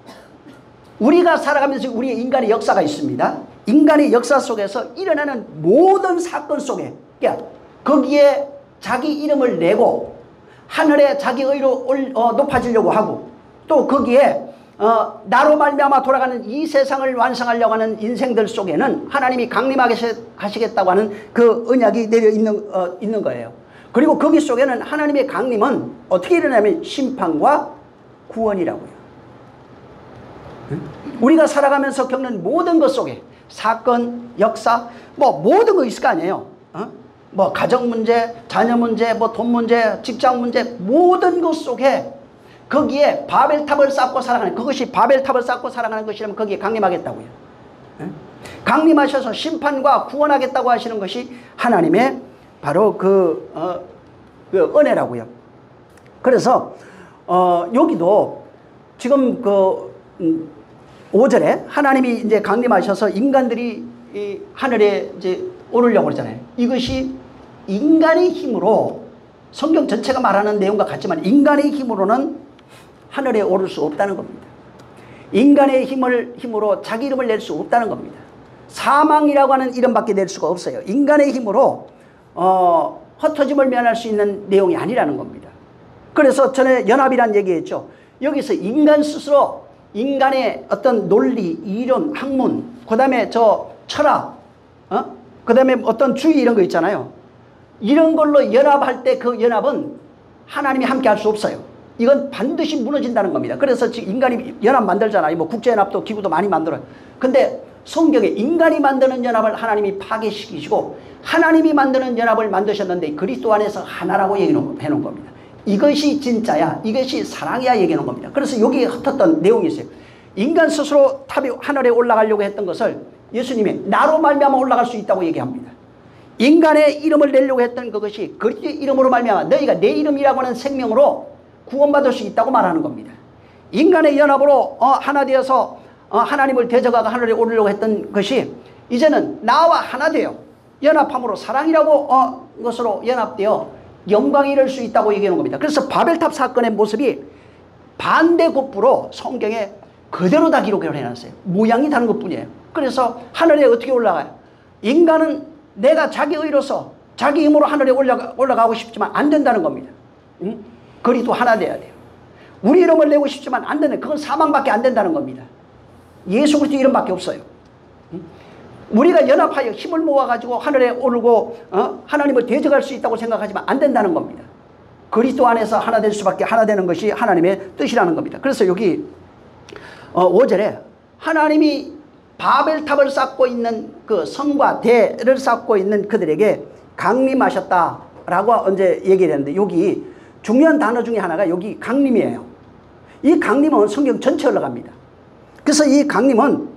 우리가 살아가면서 우리의 인간의 역사가 있습니다. 인간의 역사 속에서 일어나는 모든 사건 속에 그러니까 거기에 자기 이름을 내고 하늘에 자기 의로 높아지려고 하고 또 거기에 나로 말미암아 돌아가는 이 세상을 완성하려고 하는 인생들 속에는 하나님이 강림하시겠다고 하는 그 언약이 내려 있는 거예요. 그리고 거기 속에는 하나님의 강림은 어떻게 일어나면 심판과 구원이라고요. 우리가 살아가면서 겪는 모든 것 속에 사건, 역사, 뭐 모든 거 있을 거 아니에요. 뭐 가정 문제, 자녀 문제, 뭐 돈 문제, 직장 문제 모든 것 속에 거기에 바벨탑을 쌓고 살아가는 그것이 바벨탑을 쌓고 살아가는 것이라면 거기에 강림하겠다고요. 강림하셔서 심판과 구원하겠다고 하시는 것이 하나님의 바로 그 은혜라고요. 그래서 여기도 지금 그 5절에 하나님이 이제 강림하셔서 인간들이 이 하늘에 이제 오르려고 그러잖아요. 이것이 인간의 힘으로 성경 전체가 말하는 내용과 같지만 인간의 힘으로는 하늘에 오를 수 없다는 겁니다. 인간의 힘으로 자기 이름을 낼 수 없다는 겁니다. 사망이라고 하는 이름밖에 낼 수가 없어요. 인간의 힘으로 흩어짐을 면할 수 있는 내용이 아니라는 겁니다. 그래서 전에 연합이란 얘기했죠. 여기서 인간 스스로 인간의 어떤 논리, 이론, 학문, 그 다음에 저 철학, 그 다음에 어떤 주의 이런 거 있잖아요. 이런 걸로 연합할 때 그 연합은 하나님이 함께 할 수 없어요. 이건 반드시 무너진다는 겁니다. 그래서 지금 인간이 연합 만들잖아요. 뭐 국제연합도 기구도 많이 만들어요. 근데 성경에 인간이 만드는 연합을 하나님이 파괴시키시고 하나님이 만드는 연합을 만드셨는데 그리스도 안에서 하나라고 얘기해놓은 겁니다. 이것이 진짜야, 이것이 사랑이야 얘기하는 겁니다. 그래서 여기에 흩었던 내용이 있어요. 인간 스스로 탑이 하늘에 올라가려고 했던 것을 예수님이 나로 말미암아 올라갈 수 있다고 얘기합니다. 인간의 이름을 내려고 했던 그것이 그리스도의 이름으로 말미암아 너희가 내 이름이라고 하는 생명으로 구원받을 수 있다고 말하는 겁니다. 인간의 연합으로 하나 되어서 하나님을 대적하고 하늘에 오르려고 했던 것이 이제는 나와 하나 되어 연합함으로 사랑이라고 것으로 연합되어 영광에 이를 수 있다고 얘기하는 겁니다. 그래서 바벨탑 사건의 모습이 반대급부로 성경에 그대로 다 기록을 해놨어요. 모양이 다른 것뿐이에요. 그래서 하늘에 어떻게 올라가요? 인간은 내가 자기 의로서 자기 힘으로 하늘에 올라가고 싶지만 안 된다는 겁니다. 그리스도 하나 돼야 돼요. 우리 이름을 내고 싶지만 안 되는 그건 사망밖에 안 된다는 겁니다. 예수 그리스도 이름밖에 없어요. 우리가 연합하여 힘을 모아가지고 하늘에 오르고 하나님을 대적할 수 있다고 생각하지만 안 된다는 겁니다. 그리스도 안에서 하나 될 수밖에 하나 되는 것이 하나님의 뜻이라는 겁니다. 그래서 여기 5절에 하나님이 바벨탑을 쌓고 있는 그 성과 대를 쌓고 있는 그들에게 강림하셨다라고 언제 얘기를 했는데 여기 중요한 단어 중에 하나가 여기 강림이에요. 이 강림은 성경 전체 올라갑니다. 그래서 이 강림은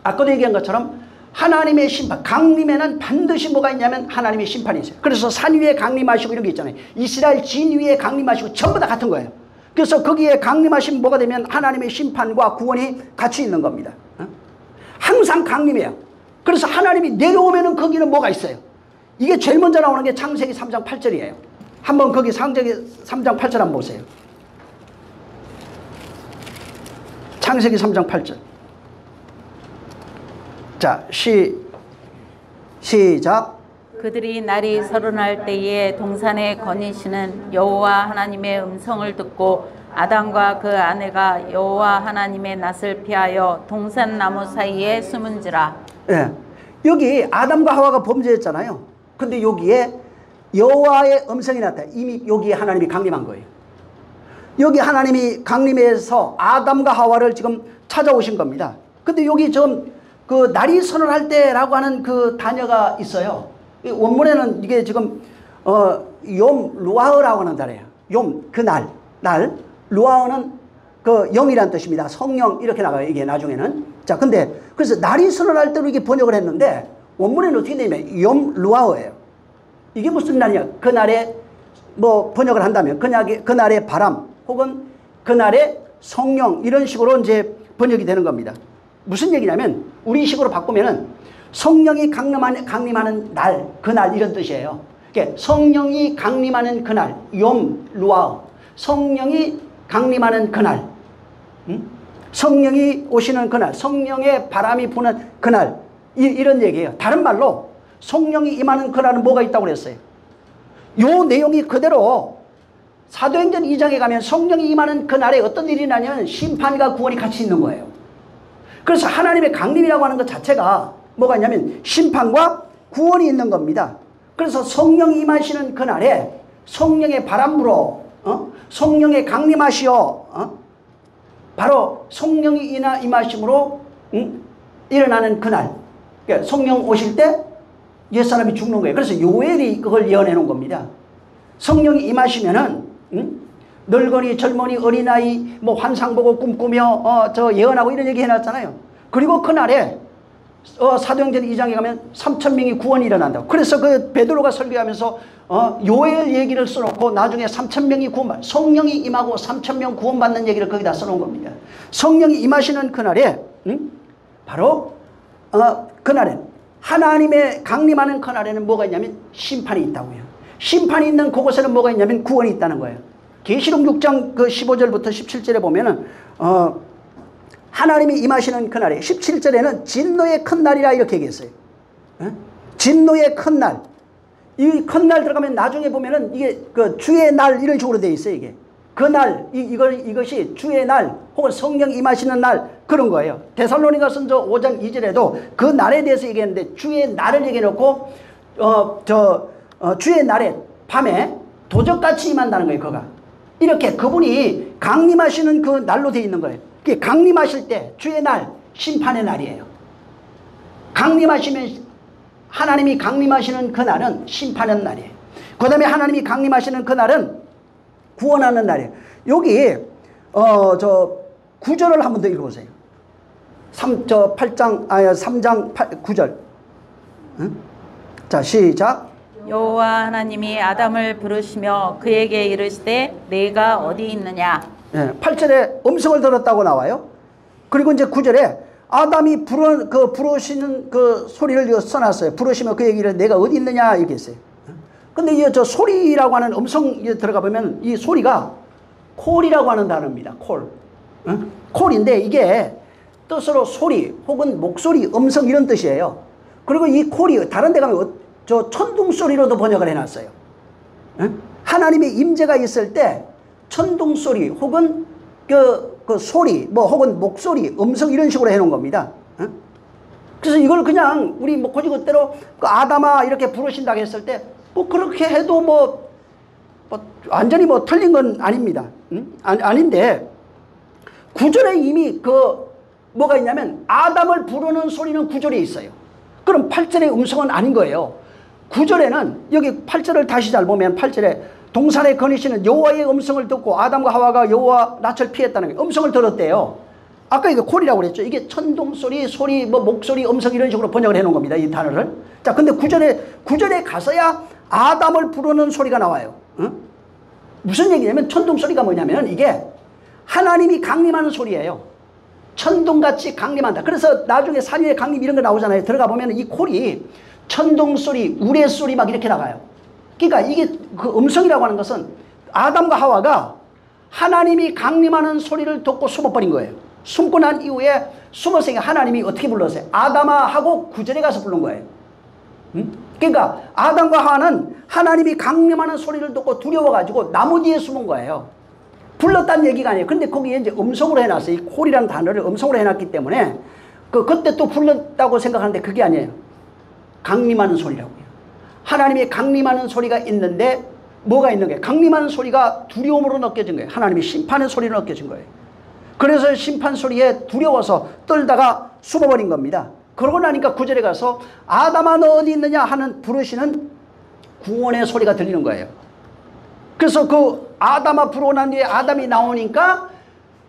아까도 얘기한 것처럼 하나님의 심판, 강림에는 반드시 뭐가 있냐면 하나님의 심판이 있어요. 그래서 산 위에 강림하시고 이런 게 있잖아요. 이스라엘 진 위에 강림하시고 전부 다 같은 거예요. 그래서 거기에 강림하시면 뭐가 되면 하나님의 심판과 구원이 같이 있는 겁니다. 항상 강림해요. 그래서 하나님이 내려오면은 거기는 뭐가 있어요? 이게 제일 먼저 나오는 게 창세기 3장 8절이에요. 한번 거기 창세기 3장 8절 한번 보세요. 창세기 3장 8절. 자, 시작. 그들이 날이 서른할 때에 동산에 거니시는 여호와 하나님의 음성을 듣고 아담과 그 아내가 여호와 하나님의 낯을 피하여 동산 나무 사이에 숨은지라. 예. 여기 아담과 하와가 범죄했잖아요. 근데 여기에 여호와의 음성이 나타나요. 이미 여기에 하나님이 강림한 거예요. 여기 하나님이 강림해서 아담과 하와를 지금 찾아오신 겁니다. 근데 여기 좀 그 날이 서늘할 때라고 하는 그 단어가 있어요. 원문에는 이게 지금 욤 루아흐라고 하는 단어예요. 욤 그날, 날. 루아흐는 그 영이란 뜻입니다. 성령 이렇게 나가요. 이게 나중에는. 자, 근데 그래서 날이 서늘할 때로 이게 번역을 했는데 원문에는 어떻게 되냐면 욤 루아흐예요. 이게 무슨 날이냐? 그날에 뭐 번역을 한다면 그날의 바람 혹은 그날의 성령 이런 식으로 이제 번역이 되는 겁니다. 무슨 얘기냐면 우리식으로 바꾸면은 성령이 강림하는 날, 그날 이런 뜻이에요. 그러니까 성령이 강림하는 그날, 욤 루아흐. 성령이 강림하는 그날, 성령이 오시는 그날, 성령의 바람이 부는 그날, 이런 얘기예요. 다른 말로 성령이 임하는 그날은 뭐가 있다고 그랬어요? 요 내용이 그대로 사도행전 2장에 가면 성령이 임하는 그날에 어떤 일이 나냐면 심판과 구원이 같이 있는 거예요. 그래서 하나님의 강림이라고 하는 것 자체가 뭐가 있냐면 심판과 구원이 있는 겁니다. 그래서 성령이 임하시는 그날에 성령의 바람 불어 성령의 강림하시어 바로 성령이 임하심으로 일어나는 그날, 그러니까 성령 오실 때 옛사람이 죽는 거예요. 그래서 요엘이 그걸 예언해 놓은 겁니다. 성령이 임하시면은 늙은이 젊은이 어린아이 뭐 환상 보고 꿈꾸며 저 예언하고 이런 얘기 해놨잖아요. 그리고 그날에 사도행전 2장에 가면 3,000명이 구원이 일어난다고. 그래서 그 베드로가 설교하면서 요엘 얘기를 써놓고 나중에 3,000명이 구원받, 성령이 임하고 3,000명 구원받는 얘기를 거기다 써놓은 겁니다. 성령이 임하시는 그날에 바로 그날에 하나님의 강림하는 그날에는 뭐가 있냐면 심판이 있다고요. 심판이 있는 그곳에는 뭐가 있냐면 구원이 있다는 거예요. 계시록 6장 그 15절부터 17절에 보면은 하나님이 임하시는 그날에 17절에는 진노의 큰 날이라 이렇게 얘기했어요. 진노의 큰 날. 이 큰 날 들어가면 나중에 보면은 이게 그 주의 날 이런 식으로 되어 있어요. 이게 그날 이것이 주의 날 혹은 성령 임하시는 날 그런 거예요. 데살로니가전서 5장 2절에도 그 날에 대해서 얘기했는데 주의 날을 얘기해 놓고 주의 날에 밤에 도적같이 임한다는 거예요. 그가 이렇게 그분이 강림하시는 그 날로 되어 있는 거예요. 그게 강림하실 때 주의 날 심판의 날이에요. 강림하시면 하나님이 강림하시는 그날은 심판의 날이에요. 그 다음에 하나님이 강림하시는 그날은 구원하는 날이에요. 여기 저 9절을 한 번 더 읽어보세요. 3장 9절. 자, 시작. 여호와 하나님이 아담을 부르시며 그에게 이르시되 내가 어디 있느냐. 8절에 음성을 들었다고 나와요. 그리고 이제 9절에 아담이 부르시는 그 소리를 써놨어요. 부르시며 그에게 이르시되 내가 어디 있느냐 이렇게 했어요. 근데 이 저 소리라고 하는 음성 들어가 보면 이 소리가 콜이라고 하는 단어입니다. 콜. 콜인데 이게 뜻으로 소리 혹은 목소리, 음성 이런 뜻이에요. 그리고 이 콜이 다른 데 가면 저 천둥 소리로도 번역을 해놨어요. 하나님의 임재가 있을 때 천둥 소리 혹은 그 소리 뭐 혹은 목소리, 음성 이런 식으로 해놓은 겁니다. 그래서 이걸 그냥 우리 뭐 고지그대로 그 아담아 이렇게 부르신다고 했을 때 뭐 그렇게 해도 뭐 완전히 뭐 틀린 건 아닙니다. 아닌데 9절에 이미 그 뭐가 있냐면 아담을 부르는 소리는 9절에 있어요. 그럼 8절의 음성은 아닌 거예요. 9절에는 여기 8절을 다시 잘 보면 8절에 동산에 거니시는 여호와의 음성을 듣고 아담과 하와가 여호와 낯을 피했다는 게 음성을 들었대요. 아까 이게 콜이라고 그랬죠. 이게 천둥소리, 소리, 뭐 목소리, 음성 이런 식으로 번역을 해놓은 겁니다. 이 단어를. 자, 근데 9절에 가서야 아담을 부르는 소리가 나와요. 무슨 얘기냐면 천둥소리가 뭐냐면 이게 하나님이 강림하는 소리예요. 천둥같이 강림한다. 그래서 나중에 산 위에 강림 이런 거 나오잖아요. 들어가 보면 이 콜이 천둥소리, 우레소리 막 이렇게 나가요. 그러니까 이게 그 음성이라고 하는 것은 아담과 하와가 하나님이 강림하는 소리를 듣고 숨어버린 거예요. 숨고 난 이후에 숨어서 하나님이 어떻게 불렀어요? 아담아 하고 구절에 가서 부른 거예요. 그러니까 아담과 하와는 하나님이 강림하는 소리를 듣고 두려워가지고 나무 뒤에 숨은 거예요. 불렀다는 얘기가 아니에요. 근데 거기에 이제 음성으로 해놨어요. 이 콜이라는 단어를 음성으로 해놨기 때문에 그때 또 불렀다고 생각하는데 그게 아니에요. 강림하는 소리라고요. 하나님이 강림하는 소리가 있는데 뭐가 있는 거예요? 강림하는 소리가 두려움으로 느껴진 거예요. 하나님이 심판의 소리로 느껴진 거예요. 그래서 심판 소리에 두려워서 떨다가 숨어버린 겁니다. 그러고 나니까 구절에 가서 아담아 너 어디 있느냐 하는 부르시는 구원의 소리가 들리는 거예요. 그래서 그 아담아 부르고 난 뒤에 아담이 나오니까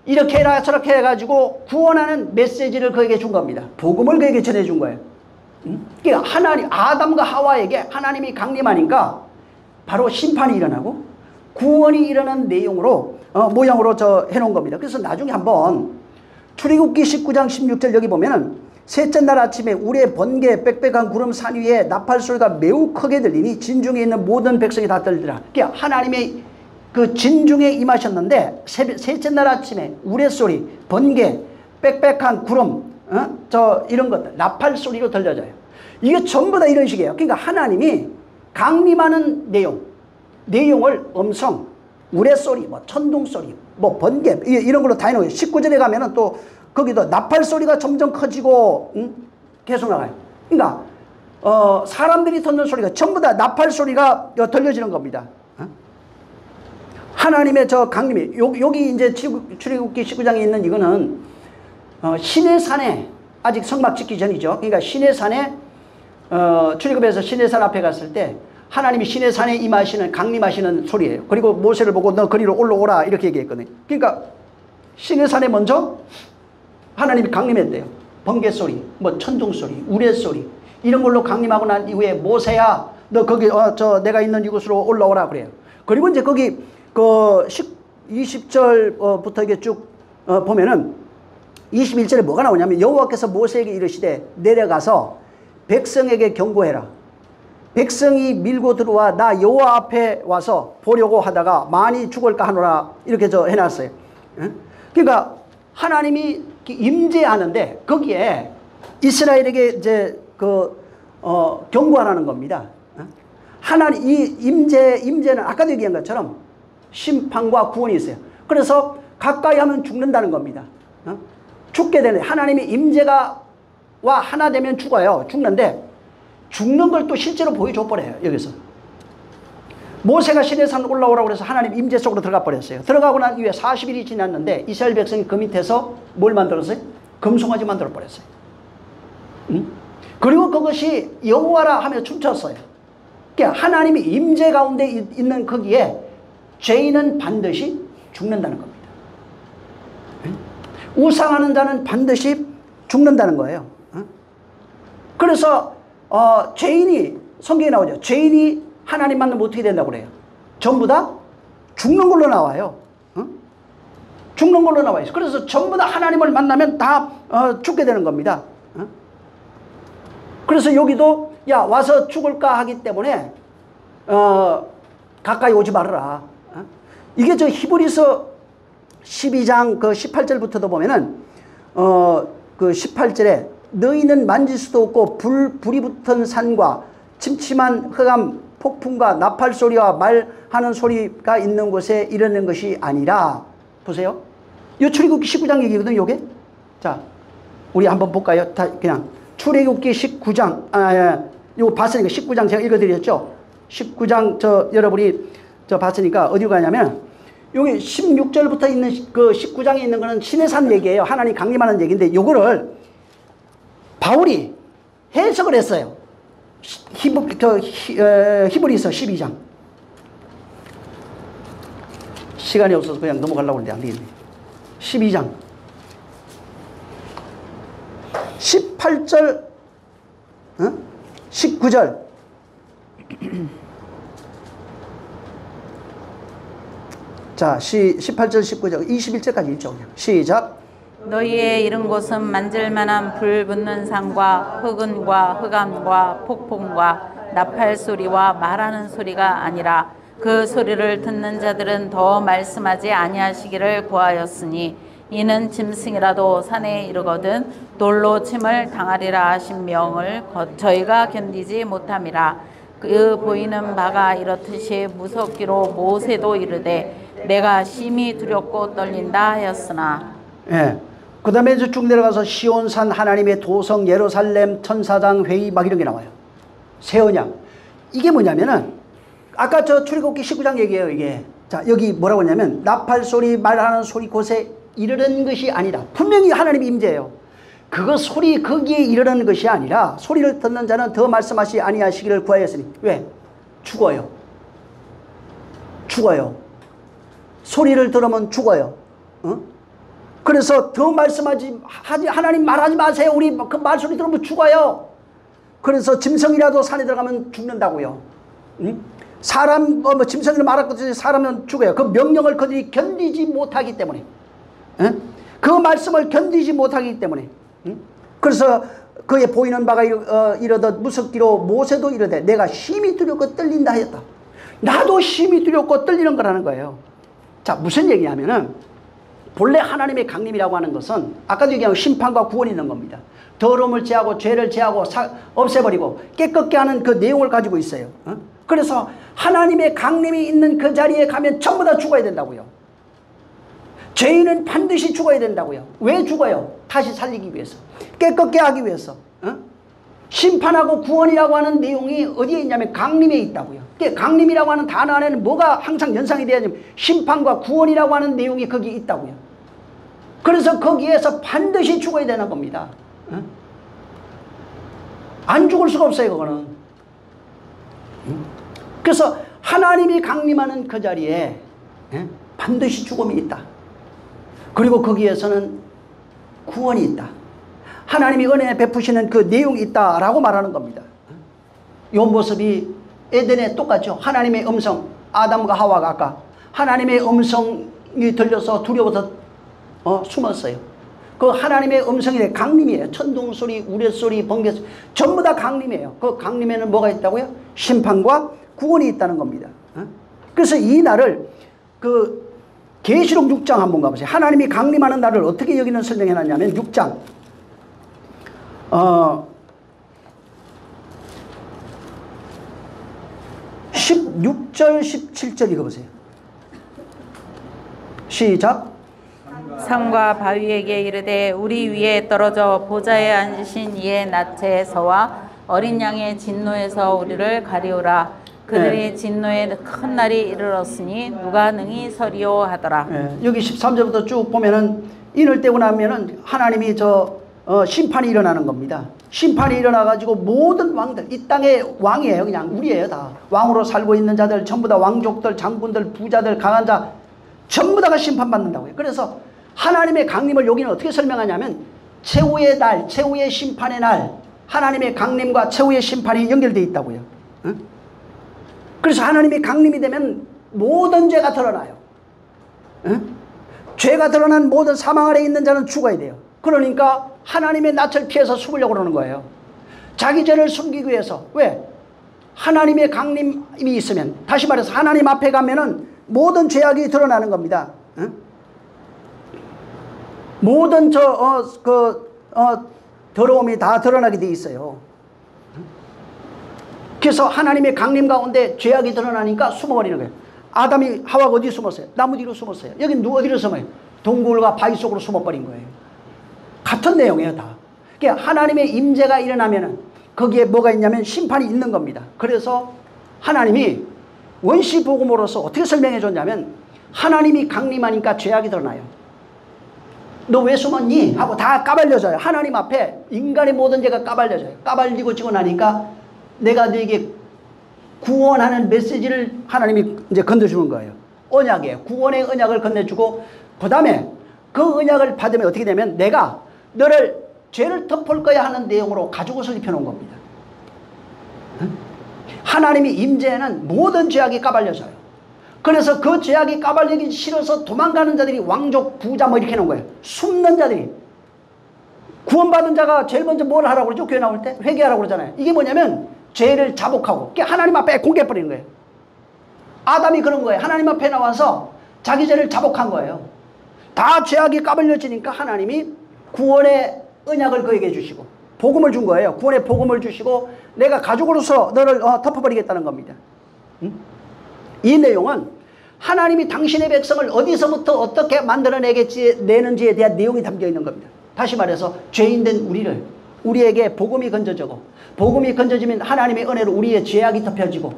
이렇게 해라 저렇게 해가지고 구원하는 메시지를 그에게 준 겁니다. 복음을 그에게 전해준 거예요. 그러니까 하나님, 아담과 하와에게 하나님이 강림하니까 바로 심판이 일어나고 구원이 일어나는 내용으로 모양으로 해놓은 겁니다. 그래서 나중에 한번 출애굽기 19장 16절 여기 보면은 셋째 날 아침에 우레 번개 빽빽한 구름 산 위에 나팔 소리가 매우 크게 들리니 진중에 있는 모든 백성이 다 떨리더라. 그러니까 하나님의 그 진중에 임하셨는데 셋째 날 아침에 우레 소리, 번개, 빽빽한 구름, 이런 것들 나팔 소리로 들려져요. 이게 전부 다 이런 식이에요. 그러니까 하나님이 강림하는 내용을 음성, 우레소리, 뭐 천둥소리, 뭐 번개 이런 걸로 다 해놓아요. 19절에 가면은 또 거기도 나팔 소리가 점점 커지고 계속 나가요. 그러니까 사람들이 듣는 소리가 전부 다 나팔 소리가 들려지는 겁니다. 하나님의 저 강림이 여기 이제 출애굽기 19장에 있는 이거는 시내산에 아직 성막 짓기 전이죠. 그러니까 시내산에 출애굽에서 시내산 앞에 갔을 때 하나님이 시내산에 임하시는 강림하시는 소리예요. 그리고 모세를 보고 너 거리로 올라오라 이렇게 얘기했거든요. 그러니까 시내산에 먼저 하나님이 강림했대요. 번개 소리, 뭐 천둥 소리, 우레 소리 이런 걸로 강림하고 난 이후에 모세야 너 거기 내가 있는 이곳으로 올라오라 그래요. 그리고 이제 거기 그 20절부터 이게 쭉 보면은 21절에 뭐가 나오냐면 여호와께서 모세에게 이르시되 내려가서 백성에게 경고해라. 백성이 밀고 들어와 나 여호와 앞에 와서 보려고 하다가 많이 죽을까 하노라 이렇게 해놨어요. 그러니까 하나님이 임재하는데 거기에 이스라엘에게 이제 경고하라는 겁니다. 하나님 이 임재는 아까도 얘기한 것처럼 심판과 구원이 있어요. 그래서 가까이 하면 죽는다는 겁니다. 죽게 되는 하나님이 임재가 와 하나 되면 죽어요. 죽는데 죽는 걸 또 실제로 보여줘 버려요. 여기서 모세가 시내산 올라오라고 해서 하나님 임재 속으로 들어가 버렸어요. 들어가고 난 이후에 40일이 지났는데 이스라엘 백성이 그 밑에서 뭘 만들었어요? 금송아지 만들어 버렸어요. 그리고 그것이 여호와라 하며 춤췄어요. 그러니까 하나님이 임재 가운데 있는 거기에 죄인은 반드시 죽는다는 겁니다. 우상하는 자는 반드시 죽는다는 거예요. 그래서 죄인이 성경에 나오죠. 죄인이 하나님 만나면 어떻게 된다고 그래요? 전부 다 죽는 걸로 나와요. 죽는 걸로 나와요. 그래서 전부 다 하나님을 만나면 다 죽게 되는 겁니다. 그래서 여기도 야 와서 죽을까 하기 때문에 가까이 오지 말아라. 이게 저 히브리서 12장 그 18절부터도 보면은 그 18절에 너희는 만질 수도 없고 불이 붙은 산과 침침한 흑암 폭풍과 나팔 소리와 말하는 소리가 있는 곳에 이르는 것이 아니라 보세요. 이 출애굽기 19장 얘기거든요. 요게 자 우리 한번 볼까요? 다 그냥 출애굽기 19장 요거 봤으니까 19장 제가 읽어드렸죠. 19장 여러분이 봤으니까 어디로 가냐면 여기 16절부터 있는 그 19장에 있는 거는 시내산 얘기예요. 하나님 강림하는 얘기인데 요거를 바울이 해석을 했어요. 히브리서 12장. 시간이 없어서 그냥 넘어가려고 하는데 안 되겠네. 12장 18절 19절 자 18절 19절 21절까지 읽죠. 그냥 시작. 너희의 이른 곳은 만질만한 불 붙는 산과 흑은과 흑암과 폭풍과 나팔 소리와 말하는 소리가 아니라 그 소리를 듣는 자들은 더 말씀하지 아니하시기를 구하였으니 이는 짐승이라도 산에 이르거든 돌로 침을 당하리라 하신 명을 저희가 견디지 못함이라. 그 보이는 바가 이렇듯이 무섭기로 모세도 이르되 내가 심히 두렵고 떨린다 하였으나. 예. 그 다음에 이제 쭉 내려가서 시온산 하나님의 도성 예루살렘 천사장 회의 막 이런 게 나와요. 새 언약. 이게 뭐냐면은 아까 저 출애굽기 19장 얘기예요. 이게 자 여기 뭐라고 하냐면 나팔 소리 말하는 소리 곳에 이르는 것이 아니다. 분명히 하나님이 임재해요. 그거 소리 거기에 이르는 것이 아니라 소리를 듣는 자는 더 말씀하시 아니하시기를 구하였으니. 왜? 죽어요. 죽어요. 소리를 들으면 죽어요. 어? 그래서 더 말씀하지 하나님 말하지 마세요. 우리 그 말소리 들으면 죽어요. 그래서 짐승이라도 산에 들어가면 죽는다고요. 응? 사람 짐승을 말할 것 없이 사람은 죽어요. 그 명령을 그들이 견디지 못하기 때문에. 응? 그 말씀을 견디지 못하기 때문에. 응? 그래서 그의 보이는 바가 이르듯 무섭기로 모세도 이르되 내가 심히 두렵고 떨린다 하였다. 나도 심히 두렵고 떨리는 거라는 거예요. 자, 무슨 얘기냐면은 본래 하나님의 강림이라고 하는 것은 아까도 얘기한 심판과 구원이 있는 겁니다. 더러움을 제하고 죄를 제하고 없애버리고 깨끗게 하는 그 내용을 가지고 있어요. 어? 그래서 하나님의 강림이 있는 그 자리에 가면 전부 다 죽어야 된다고요. 죄인은 반드시 죽어야 된다고요. 왜 죽어요? 다시 살리기 위해서. 깨끗게 하기 위해서. 어? 심판하고 구원이라고 하는 내용이 어디에 있냐면 강림에 있다고요. 강림이라고 하는 단어 안에는 뭐가 항상 연상이 돼야 되냐면 심판과 구원이라고 하는 내용이 거기 있다고요. 그래서 거기에서 반드시 죽어야 되는 겁니다. 어? 안 죽을 수가 없어요, 그거는. 그래서 하나님이 강림하는 그 자리에 반드시 죽음이 있다. 그리고 거기에서는 구원이 있다. 하나님이 은혜 베푸시는 그 내용이 있다라고 말하는 겁니다. 이 모습이 에덴에 똑같죠. 하나님의 음성, 아담과 하와가 아까 하나님의 음성이 들려서 두려워서 숨었어요. 그 하나님의 음성이 강림이에요. 천둥소리, 우레소리, 번개소리 전부 다 강림이에요. 그 강림에는 뭐가 있다고요? 심판과 구원이 있다는 겁니다. 그래서 이 날을 그 계시록 6장 한번 가보세요. 하나님이 강림하는 날을 어떻게 여기는 설명해놨냐면 6장 16절 17절 읽어보세요. 시작. 산과 바위에게 이르되 우리 위에 떨어져 보좌에 앉으신 이의 낯에서와 어린 양의 진노에서 우리를 가리우라. 그들이 진노의 큰 날이 이르렀으니 누가 능히 서리오 하더라. 여기 13절부터 쭉 보면은 인을 떼고 나면은 하나님이 심판이 일어나는 겁니다. 심판이 일어나가지고 모든 왕들, 이 땅의 왕이에요. 그냥 우리예요, 다. 왕으로 살고 있는 자들, 전부 다 왕족들, 장군들, 부자들, 강한 자, 전부 다가 심판받는다고요. 그래서 하나님의 강림을 여기는 어떻게 설명하냐면 최후의 날, 최후의 심판의 날, 하나님의 강림과 최후의 심판이 연결되어 있다고요. 응? 그래서 하나님의 강림이 되면 모든 죄가 드러나요. 응? 죄가 드러난 모든 사망 아래 있는 자는 죽어야 돼요. 그러니까 하나님의 낯을 피해서 숨으려고 그러는 거예요. 자기 죄를 숨기기 위해서. 왜? 하나님의 강림이 있으면, 다시 말해서 하나님 앞에 가면은 모든 죄악이 드러나는 겁니다. 응? 모든 더러움이 다 드러나게 돼 있어요. 그래서 하나님의 강림 가운데 죄악이 드러나니까 숨어버리는 거예요. 아담이 하와가 어디 숨었어요? 나무 뒤로 숨었어요. 여긴 어디로 숨어요? 동굴과 바위 속으로 숨어버린 거예요. 같은 내용이에요, 다. 그러니까 하나님의 임재가 일어나면은 거기에 뭐가 있냐면 심판이 있는 겁니다. 그래서 하나님이 원시 복음으로서 어떻게 설명해 줬냐면 하나님이 강림하니까 죄악이 드러나요. 너 왜 숨었니? 하고 다 까발려져요. 하나님 앞에 인간의 모든 죄가 까발려져요. 까발리고 지고 나니까 내가 너에게 구원하는 메시지를 하나님이 이제 건네주는 거예요. 언약이에요. 구원의 언약을 건네주고 그 다음에 그 언약을 받으면 어떻게 되면 내가 너를 죄를 덮을 거야 하는 내용으로 가죽옷을 입혀놓은 겁니다. 하나님이 임재에는 모든 죄악이 까발려져요. 그래서 그 죄악이 까발리기 싫어서 도망가는 자들이 왕족, 부자 뭐 이렇게 해놓은 거예요. 숨는 자들이. 구원받은 자가 제일 먼저 뭘 하라고 그러죠? 교회 나올 때? 회개하라고 그러잖아요. 이게 뭐냐면 죄를 자복하고 하나님 앞에 공개해버리는 거예요. 아담이 그런 거예요. 하나님 앞에 나와서 자기 죄를 자복한 거예요. 다 죄악이 까발려지니까 하나님이 구원의 언약을 그에게 주시고 복음을 준 거예요. 구원의 복음을 주시고 내가 가족으로서 너를 덮어버리겠다는 겁니다. 이 내용은 하나님이 당신의 백성을 어디서부터 어떻게 내는지에 대한 내용이 담겨 있는 겁니다. 다시 말해서 죄인된 우리에게 복음이 건져지고 복음이 건져지면 하나님의 은혜로 우리의 죄악이 덮여지고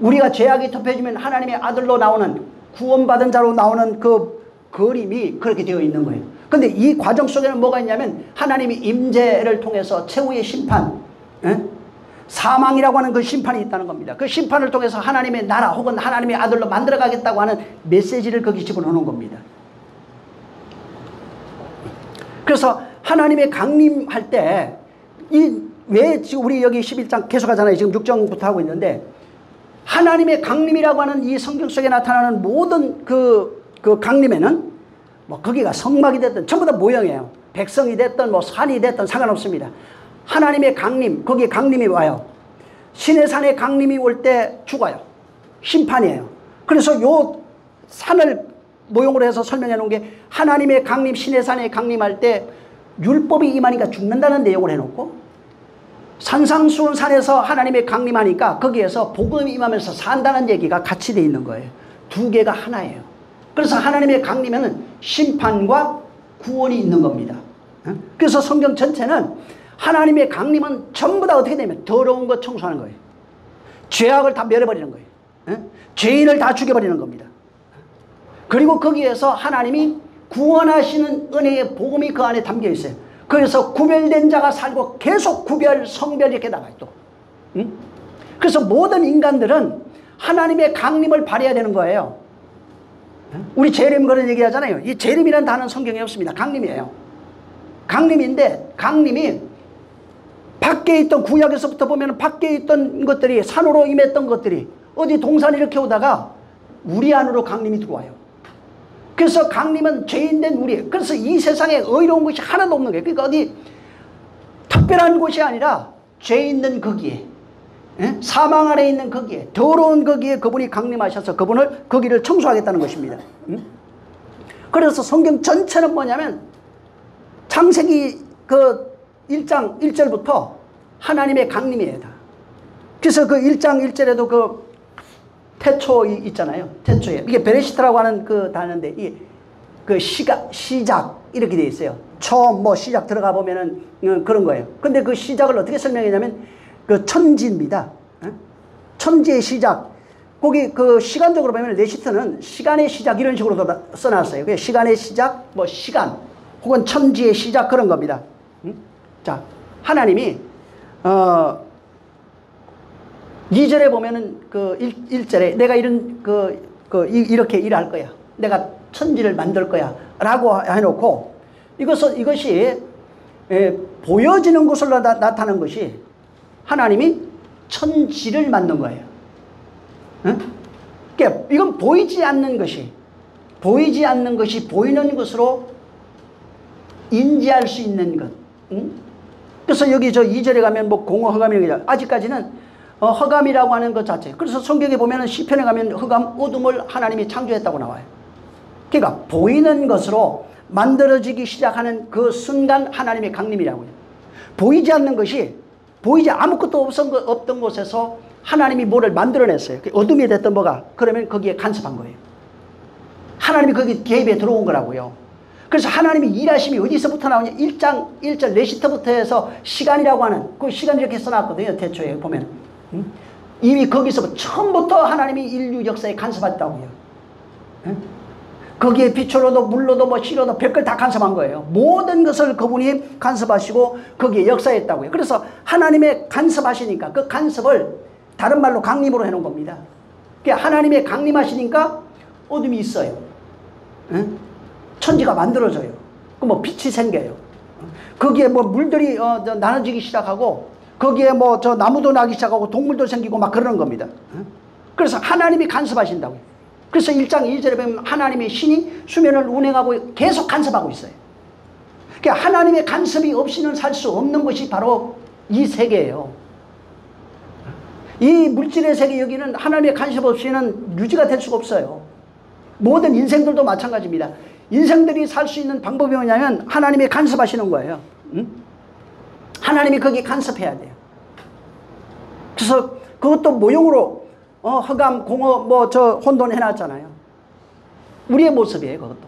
우리가 죄악이 덮여지면 하나님의 아들로 나오는 구원받은 자로 나오는 그 그림이 그렇게 되어 있는 거예요. 근데 이 과정 속에는 뭐가 있냐면 하나님이 임재를 통해서 최후의 심판, 사망이라고 하는 그 심판이 있다는 겁니다. 그 심판을 통해서 하나님의 나라 혹은 하나님의 아들로 만들어가겠다고 하는 메시지를 거기 집어넣는 겁니다. 그래서 하나님의 강림할 때 왜 지금 우리 여기 11장 계속 하잖아요. 지금 6장부터 하고 있는데 하나님의 강림이라고 하는 이 성경 속에 나타나는 모든 그 강림에는 뭐 거기가 성막이 됐든 전부 다 모형이에요. 백성이 됐든 뭐 산이 됐든 상관없습니다. 하나님의 강림, 거기에 강림이 와요. 신의 산에 강림이 올 때 죽어요. 심판이에요. 그래서 요 산을 모형으로 해서 설명해 놓은 게 하나님의 강림, 신의 산에 강림할 때 율법이 임하니까 죽는다는 내용을 해놓고 산상수훈 산에서 하나님의 강림하니까 거기에서 복음이 임하면서 산다는 얘기가 같이 돼 있는 거예요. 두 개가 하나예요. 그래서 하나님의 강림에는 심판과 구원이 있는 겁니다. 그래서 성경 전체는 하나님의 강림은 전부 다 어떻게 되냐면 더러운 것 청소하는 거예요. 죄악을 다 멸해버리는 거예요. 죄인을 다 죽여버리는 겁니다. 그리고 거기에서 하나님이 구원하시는 은혜의 복음이 그 안에 담겨 있어요. 그래서 구별된 자가 살고 계속 구별, 성별 이렇게 나가요 또. 그래서 모든 인간들은 하나님의 강림을 발휘해야 되는 거예요. 우리 재림 그런 얘기 하잖아요. 이 재림이라는 단어는 성경에 없습니다. 강림이에요. 강림인데 강림이 밖에 있던 구약에서부터 보면 밖에 있던 것들이 산으로 임했던 것들이 어디 동산 이렇게 오다가 우리 안으로 강림이 들어와요. 그래서 강림은 죄인된 우리, 그래서 이 세상에 의로운 것이 하나도 없는 거예요. 그러니까 어디 특별한 곳이 아니라 죄 있는 거기에, 사망 아래 있는 거기에, 더러운 거기에 그분이 강림하셔서 거기를 청소하겠다는 것입니다. 그래서 성경 전체는 뭐냐면 창세기 그 1장 1절부터 하나님의 강림이에요. 다. 그래서 그 1장 1절에도 그 태초 있잖아요. 태초에. 이게 베레시트라고 하는 그 단어인데, 이 그 시작, 이렇게 돼 있어요. 처음 뭐 시작 들어가 보면은 그런 거예요. 근데 그 시작을 어떻게 설명했냐면, 그 천지입니다. 천지의 시작. 거기 그 시간적으로 보면 레시트는 시간의 시작 이런 식으로 써놨어요. 그 시간의 시작, 뭐 시간, 혹은 천지의 시작 그런 겁니다. 자, 하나님이, 2절에 보면은 그 1절에 내가 이렇게 일할 거야. 내가 천지를 만들 거야. 라고 해놓고 이것이 보여지는 것으로 나타나는 것이 하나님이 천지를 만든 거예요. 그러니까 이건 보이지 않는 것이 보이는 것으로 인지할 수 있는 것. 그래서 여기 저 2절에 가면 뭐 공허 허감이라고 아직까지는 허감이라고 하는 것 자체. 그래서 성경에 보면은 시편에 가면 허감, 어둠을 하나님이 창조했다고 나와요. 그러니까 보이는 것으로 만들어지기 시작하는 그 순간 하나님의 강림이라고요. 보이지 않는 것이 보이지 아무것도 없던 곳에서 하나님이 뭐를 만들어냈어요. 어둠이 됐던 뭐가 그러면 거기에 간섭한 거예요. 하나님이 거기 개입에 들어온 거라고요. 그래서 하나님이 일하심이 어디서부터 나오냐. 1장 1절 레시트부터 해서 시간이라고 하는 그 시간 이렇게 써놨거든요. 태초에 보면 이미 거기서 처음부터 하나님이 인류 역사에 간섭했다고요. 거기에 빛으로도 물로도 뭐 씨로도 별걸 다 간섭한 거예요. 모든 것을 그분이 간섭하시고 거기에 역사했다고요. 그래서 하나님의 간섭하시니까 그 간섭을 다른 말로 강림으로 해놓은 겁니다. 그러니까 하나님의 강림하시니까 어둠이 있어요. 천지가 만들어져요. 그 뭐 빛이 생겨요. 거기에 뭐 물들이 나눠지기 시작하고 거기에 뭐 저 나무도 나기 시작하고 동물도 생기고 막 그러는 겁니다. 그래서 하나님이 간섭하신다고요. 그래서 1장 2절에 보면 하나님의 신이 수면을 운행하고 계속 간섭하고 있어요. 그러니까 하나님의 간섭이 없이는 살 수 없는 것이 바로 이 세계예요. 이 물질의 세계 여기는 하나님의 간섭 없이는 유지가 될 수가 없어요. 모든 인생들도 마찬가지입니다. 인생들이 살 수 있는 방법이 뭐냐면 하나님의 간섭하시는 거예요. 응? 하나님이 거기에 간섭해야 돼요. 그래서 그것도 모형으로 허감, 공허, 혼돈 해놨잖아요. 우리의 모습이에요. 그것도.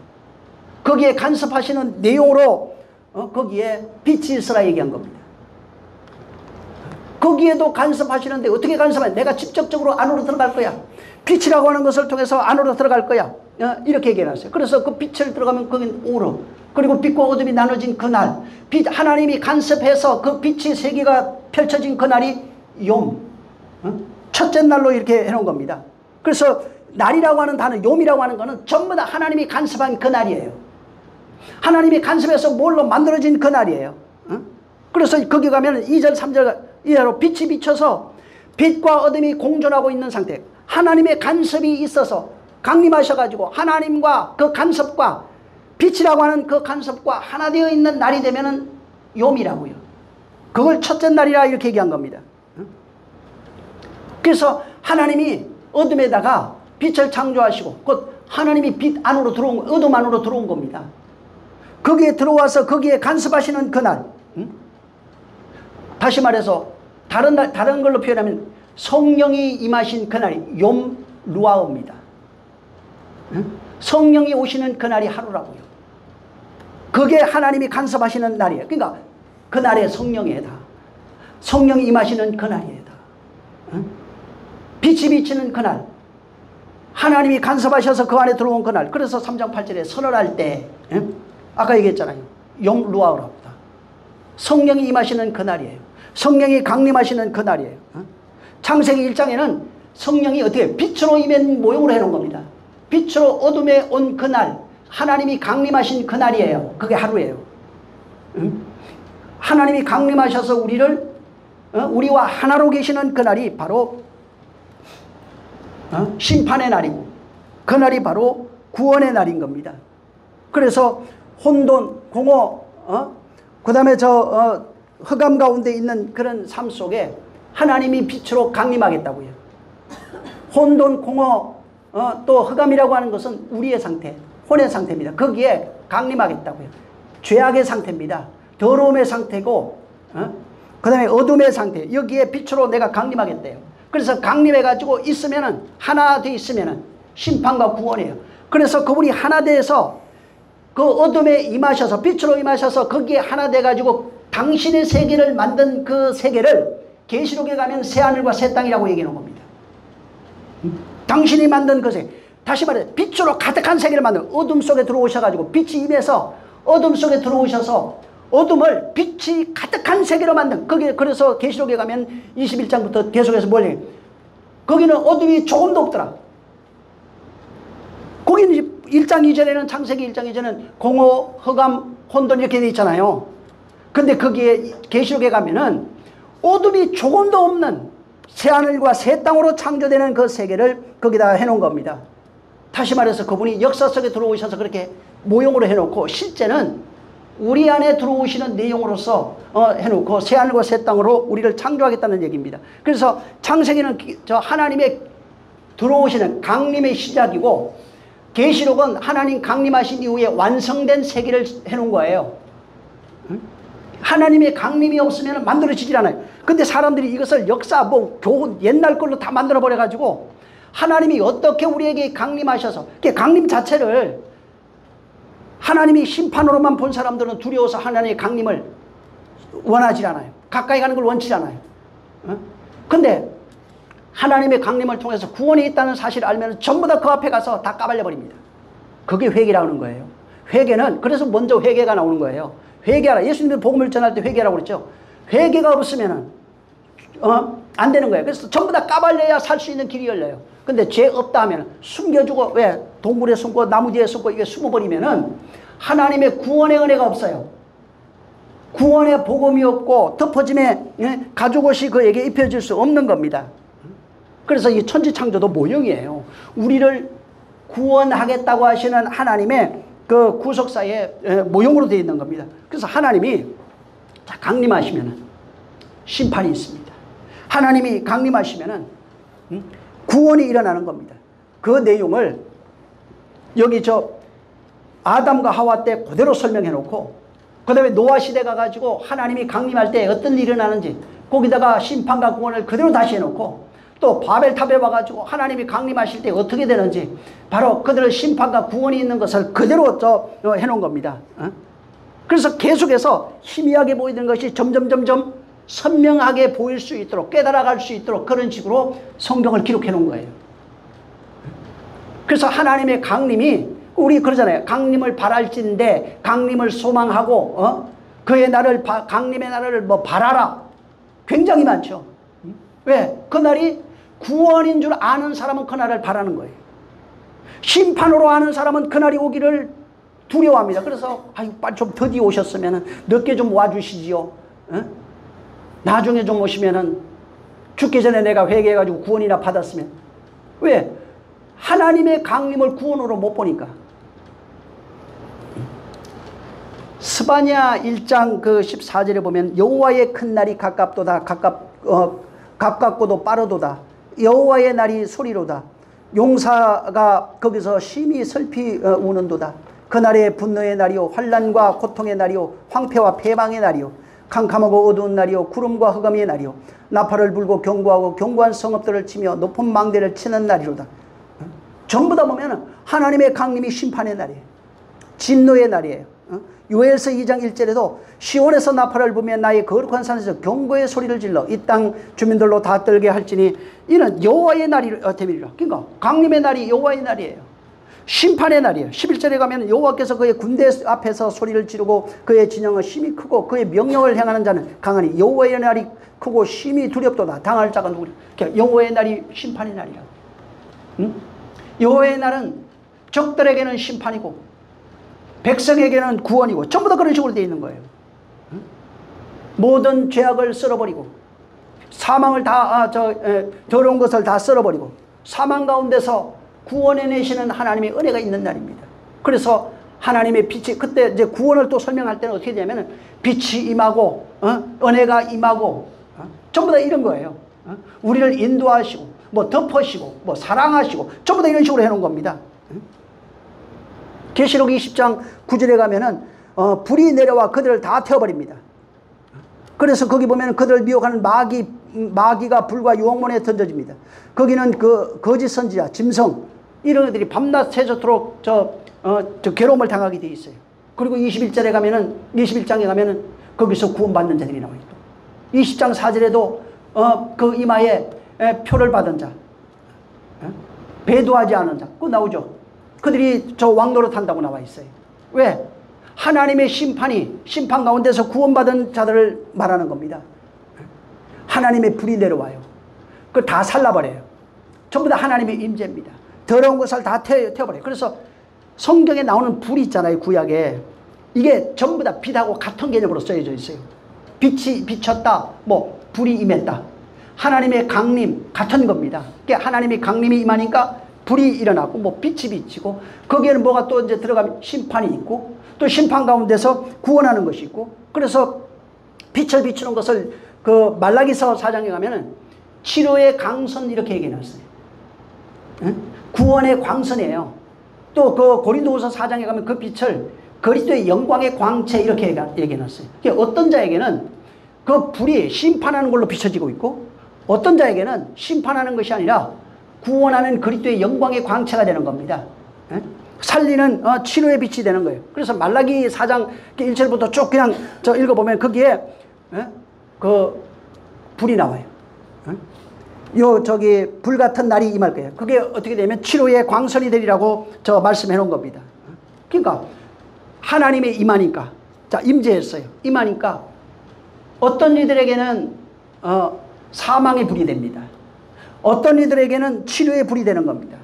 거기에 간섭하시는 내용으로 거기에 빛이 있으라 얘기한 겁니다. 거기에도 간섭하시는데 어떻게 간섭해? 내가 직접적으로 안으로 들어갈 거야. 빛이라고 하는 것을 통해서 안으로 들어갈 거야. 이렇게 얘기해놨어요. 그래서 그 빛을 들어가면 거긴 오름. 그리고 빛과 어둠이 나눠진 그날, 하나님이 간섭해서 그 빛의 세계가 펼쳐진 그날이 욤. 첫째 날로 이렇게 해놓은 겁니다. 그래서 날이라고 하는 단어, 욤이라고 하는 거는 전부 다 하나님이 간섭한 그날이에요. 하나님이 간섭해서 뭘로 만들어진 그날이에요. 그래서 거기 가면 2절 3절 이하로 빛이 비쳐서 빛과 어둠이 공존하고 있는 상태, 하나님의 간섭이 있어서 강림하셔가지고 하나님과 그 간섭과 빛이라고 하는 그 간섭과 하나 되어 있는 날이 되면은 욤이라고요. 그걸 첫째 날이라 이렇게 얘기한 겁니다. 그래서 하나님이 어둠에다가 빛을 창조하시고 곧 하나님이 빛 안으로 들어온, 어둠 안으로 들어온 겁니다. 거기에 들어와서 거기에 간섭하시는 그날, 다시 말해서 다른 걸로 표현하면 성령이 임하신 그날이 욤 루아흐입니다. 성령이 오시는 그날이 하루라고요. 그게 하나님이 간섭하시는 날이에요. 그러니까 그날의 성령이다. 성령이 임하시는 그날이다. 빛이 비치는 그날, 하나님이 간섭하셔서 그 안에 들어온 그날. 그래서 3장 8절에 선언할 때 아까 얘기했잖아요. 욤 루아흐랍니다. 성령이 임하시는 그날이에요. 성령이 강림하시는 그날이에요. 창세기 1장에는 성령이 어떻게 빛으로 임한 모형으로 해놓은 겁니다. 빛으로 어둠에 온 그날, 하나님이 강림하신 그날이에요. 그게 하루예요. 하나님이 강림하셔서 우리와 하나로 계시는 그날이 바로 심판의 날이고, 그날이 바로 구원의 날인 겁니다. 그래서 혼돈, 공허, 그 다음에 흑암 가운데 있는 그런 삶 속에 하나님이 빛으로 강림하겠다고요. 혼돈, 공허, 또 흑암이라고 하는 것은 우리의 상태, 혼의 상태입니다. 거기에 강림하겠다고요. 죄악의 상태입니다. 더러움의 상태고, 그 다음에 어둠의 상태, 여기에 빛으로 내가 강림하겠대요. 그래서 강림해가지고 있으면은, 하나 돼 있으면은 심판과 구원이에요. 그래서 그분이 하나 돼서 그 어둠에 임하셔서, 빛으로 임하셔서 거기에 하나 돼가지고 당신의 세계를 만든 그 세계를 계시록에 가면 새하늘과 새 땅이라고 얘기해 놓은 겁니다. 당신이 만든 그 세계, 다시 말해 빛으로 가득한 세계를 만든, 어둠 속에 들어오셔가지고 빛이 임해서 어둠 속에 들어오셔서 어둠을 빛이 가득한 세계로 만든, 거기에 그래서 계시록에 가면 21장부터 계속해서 뭘 해? 거기는 어둠이 조금도 없더라. 거기는 1장 2절에는, 창세기 1장 2절에는 공허, 흑암, 혼돈 이렇게 돼 있잖아요. 근데 거기에 계시록에 가면은 어둠이 조금도 없는 새하늘과 새 땅으로 창조되는 그 세계를 거기다 해놓은 겁니다. 다시 말해서 그분이 역사 속에 들어오셔서 그렇게 모형으로 해놓고, 실제는 우리 안에 들어오시는 내용으로서 해놓고 새하늘과 새 땅으로 우리를 창조하겠다는 얘기입니다. 그래서 창세기는 저 하나님의 들어오시는 강림의 시작이고, 계시록은 하나님 강림하신 이후에 완성된 세계를 해놓은 거예요. 하나님의 강림이 없으면 만들어지질 않아요. 근데 사람들이 이것을 역사, 교훈, 옛날 걸로 다 만들어버려가지고 하나님이 어떻게 우리에게 강림하셔서, 강림 자체를 하나님이 심판으로만 본 사람들은 두려워서 하나님의 강림을 원하지 않아요. 가까이 가는 걸 원치 않아요. 근데 하나님의 강림을 통해서 구원이 있다는 사실을 알면 전부 다 그 앞에 가서 다 까발려 버립니다. 그게 회개라는 거예요. 회개는, 그래서 먼저 회개가 나오는 거예요. 회개하라. 예수님이 복음을 전할 때 회개라고 그랬죠. 회개가 없으면은 안 되는 거예요. 그래서 전부 다 까발려야 살 수 있는 길이 열려요. 근데 죄 없다 하면 숨겨주고, 왜 동굴에 숨고 나무 뒤에 숨고 이게 숨어버리면은 하나님의 구원의 은혜가 없어요. 구원의 복음이 없고 덮어짐에 가죽옷이 그에게 입혀질 수 없는 겁니다. 그래서 이 천지창조도 모형이에요. 우리를 구원하겠다고 하시는 하나님의 그 구속사의 모형으로 되어 있는 겁니다. 그래서 하나님이 강림하시면 심판이 있습니다. 하나님이 강림하시면 구원이 일어나는 겁니다. 그 내용을 여기 아담과 하와 때 그대로 설명해 놓고, 그 다음에 노아 시대 가가지고 하나님이 강림할 때 어떤 일이 일어나는지 거기다가 심판과 구원을 그대로 다시 해놓고, 또 바벨탑에 와가지고 하나님이 강림하실 때 어떻게 되는지 바로 그들의 심판과 구원이 있는 것을 그대로 해놓은 겁니다. 그래서 계속해서 희미하게 보이는 것이 점점 선명하게 보일 수 있도록, 깨달아갈 수 있도록 그런 식으로 성경을 기록해 놓은 거예요. 그래서 하나님의 강림이, 우리 그러잖아요. 강림을 바랄진대, 강림을 소망하고 그의 날을 강림의 날을 바라라. 굉장히 많죠. 왜? 그날이 구원인 줄 아는 사람은 그날을 바라는 거예요. 심판으로 아는 사람은 그날이 오기를 두려워합니다. 그래서 빨리 좀 더디 오셨으면 늦게 좀 와주시지요. 나중에 좀 오시면은 죽기 전에 내가 회개해가지고 구원이나 받았으면. 왜? 하나님의 강림을 구원으로 못 보니까. 스바냐 1장 14절에 보면 여호와의 큰 날이 가깝도다. 가깝고도 빠르도다. 여호와의 날이 소리로다. 용사가 거기서 심히 슬피 우는도다. 그날의 분노의 날이요, 환난과 고통의 날이요, 황폐와 패망의 날이요, 캄캄하고 어두운 날이요, 구름과 흑암의 날이요, 나팔을 불고 경고하고 견고한 성읍들을 치며 높은 망대를 치는 날이로다. 전부 다 보면 하나님의 강림이 심판의 날이에요. 진노의 날이에요. 요엘서 2장 1절에도 시온에서 나팔을 불며 나의 거룩한 산에서 경고의 소리를 질러 이 땅 주민들로 다 떨게 할지니 이는 여호와의 날이 되리라. 그러니까 강림의 날이 여호와의 날이에요. 심판의 날이에요. 11절에 가면 여호와께서 그의 군대 앞에서 소리를 지르고 그의 진영은 심히 크고 그의 명령을 행하는 자는 강하니 여호와의 날이 크고 심히 두렵도다. 당할 자가 누구냐. 그러니까 여호와의 날이 심판의 날이라. 여호와의 날은 적들에게는 심판이고 백성에게는 구원이고 전부 다 그런 식으로 되어 있는 거예요. 모든 죄악을 쓸어버리고 사망을 더러운 것을 다 쓸어버리고 사망 가운데서 구원해내시는 하나님의 은혜가 있는 날입니다. 그래서 하나님의 빛이, 그때 이제 구원을 또 설명할 때는 어떻게 되냐면 빛이 임하고 은혜가 임하고 전부 다 이런 거예요. 우리를 인도하시고 덮으시고 사랑하시고 전부 다 이런 식으로 해놓은 겁니다. 계시록 20장 9절에 가면은 불이 내려와 그들을 다 태워버립니다. 그래서 거기 보면 그들을 미혹하는 마귀가 불과 유황문에 던져집니다. 거기는 그 거짓 선지자, 짐승 이런 것들이 밤낮 새도록 괴로움을 당하게 돼 있어요. 그리고 21장에 가면은 거기서 구원받는 자들이 나와 있고 20장 4절에도 그 이마에 표를 받은 자, 배도하지 않은 자, 그거 나오죠. 그들이 왕노릇 한다고 나와 있어요. 왜? 하나님의 심판 가운데서 구원받은 자들을 말하는 겁니다. 하나님의 불이 내려와요. 그걸 다 살라버려요. 전부 다 하나님의 임재입니다. 더러운 것을 다 태워버려요. 그래서 성경에 나오는 불이 있잖아요. 구약에. 이게 전부 다 빛하고 같은 개념으로 쓰여져 있어요. 빛이 비쳤다. 불이 임했다. 하나님의 강림 같은 겁니다. 그러니까 하나님의 강림이 임하니까 불이 일어나고 빛이 비치고 거기에는 뭐가 또 이제 들어가면 심판이 있고 또 심판 가운데서 구원하는 것이 있고 그래서 빛을 비추는 것을 그 말라기서 4장에 가면은 치료의 강선 이렇게 얘기해놨어요. 구원의 광선이에요. 또 그 고린도후서 4장에 가면 그 빛을 그리스도의 영광의 광채 이렇게 얘기해놨어요. 어떤 자에게는 그 불이 심판하는 걸로 비춰지고 있고 어떤 자에게는 심판하는 것이 아니라 구원하는 그리스도의 영광의 광채가 되는 겁니다. 살리는 치료의 빛이 되는 거예요. 그래서 말라기 4장 1절부터 쭉 그냥 읽어보면 거기에 그 불이 나와요. 불 같은 날이 임할 거예요. 그게 어떻게 되면 치료의 광선이 되리라고 말씀해 놓은 겁니다. 그러니까 하나님의 임하니까 임재했어요. 임하니까 어떤 이들에게는 사망의 불이 됩니다. 어떤 이들에게는 치료의 불이 되는 겁니다.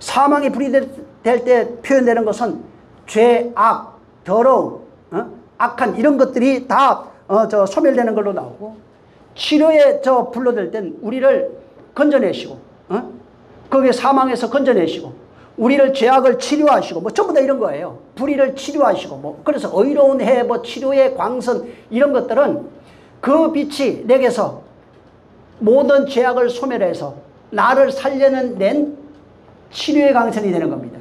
사망의 불이 될 때 표현되는 것은 죄, 악, 더러움, 악한 이런 것들이 다 소멸되는 걸로 나오고 치료의 불로 될 땐 우리를 건져내시고 거기에 사망에서 건져내시고 우리를 죄악을 치료하시고 뭐 전부 다 이런 거예요. 불의를 치료하시고 뭐 그래서 의로운 해 뭐 치료의 광선 이런 것들은 그 빛이 내게서 모든 죄악을 소멸해서 나를 살려낸 치료의 광선이 되는 겁니다.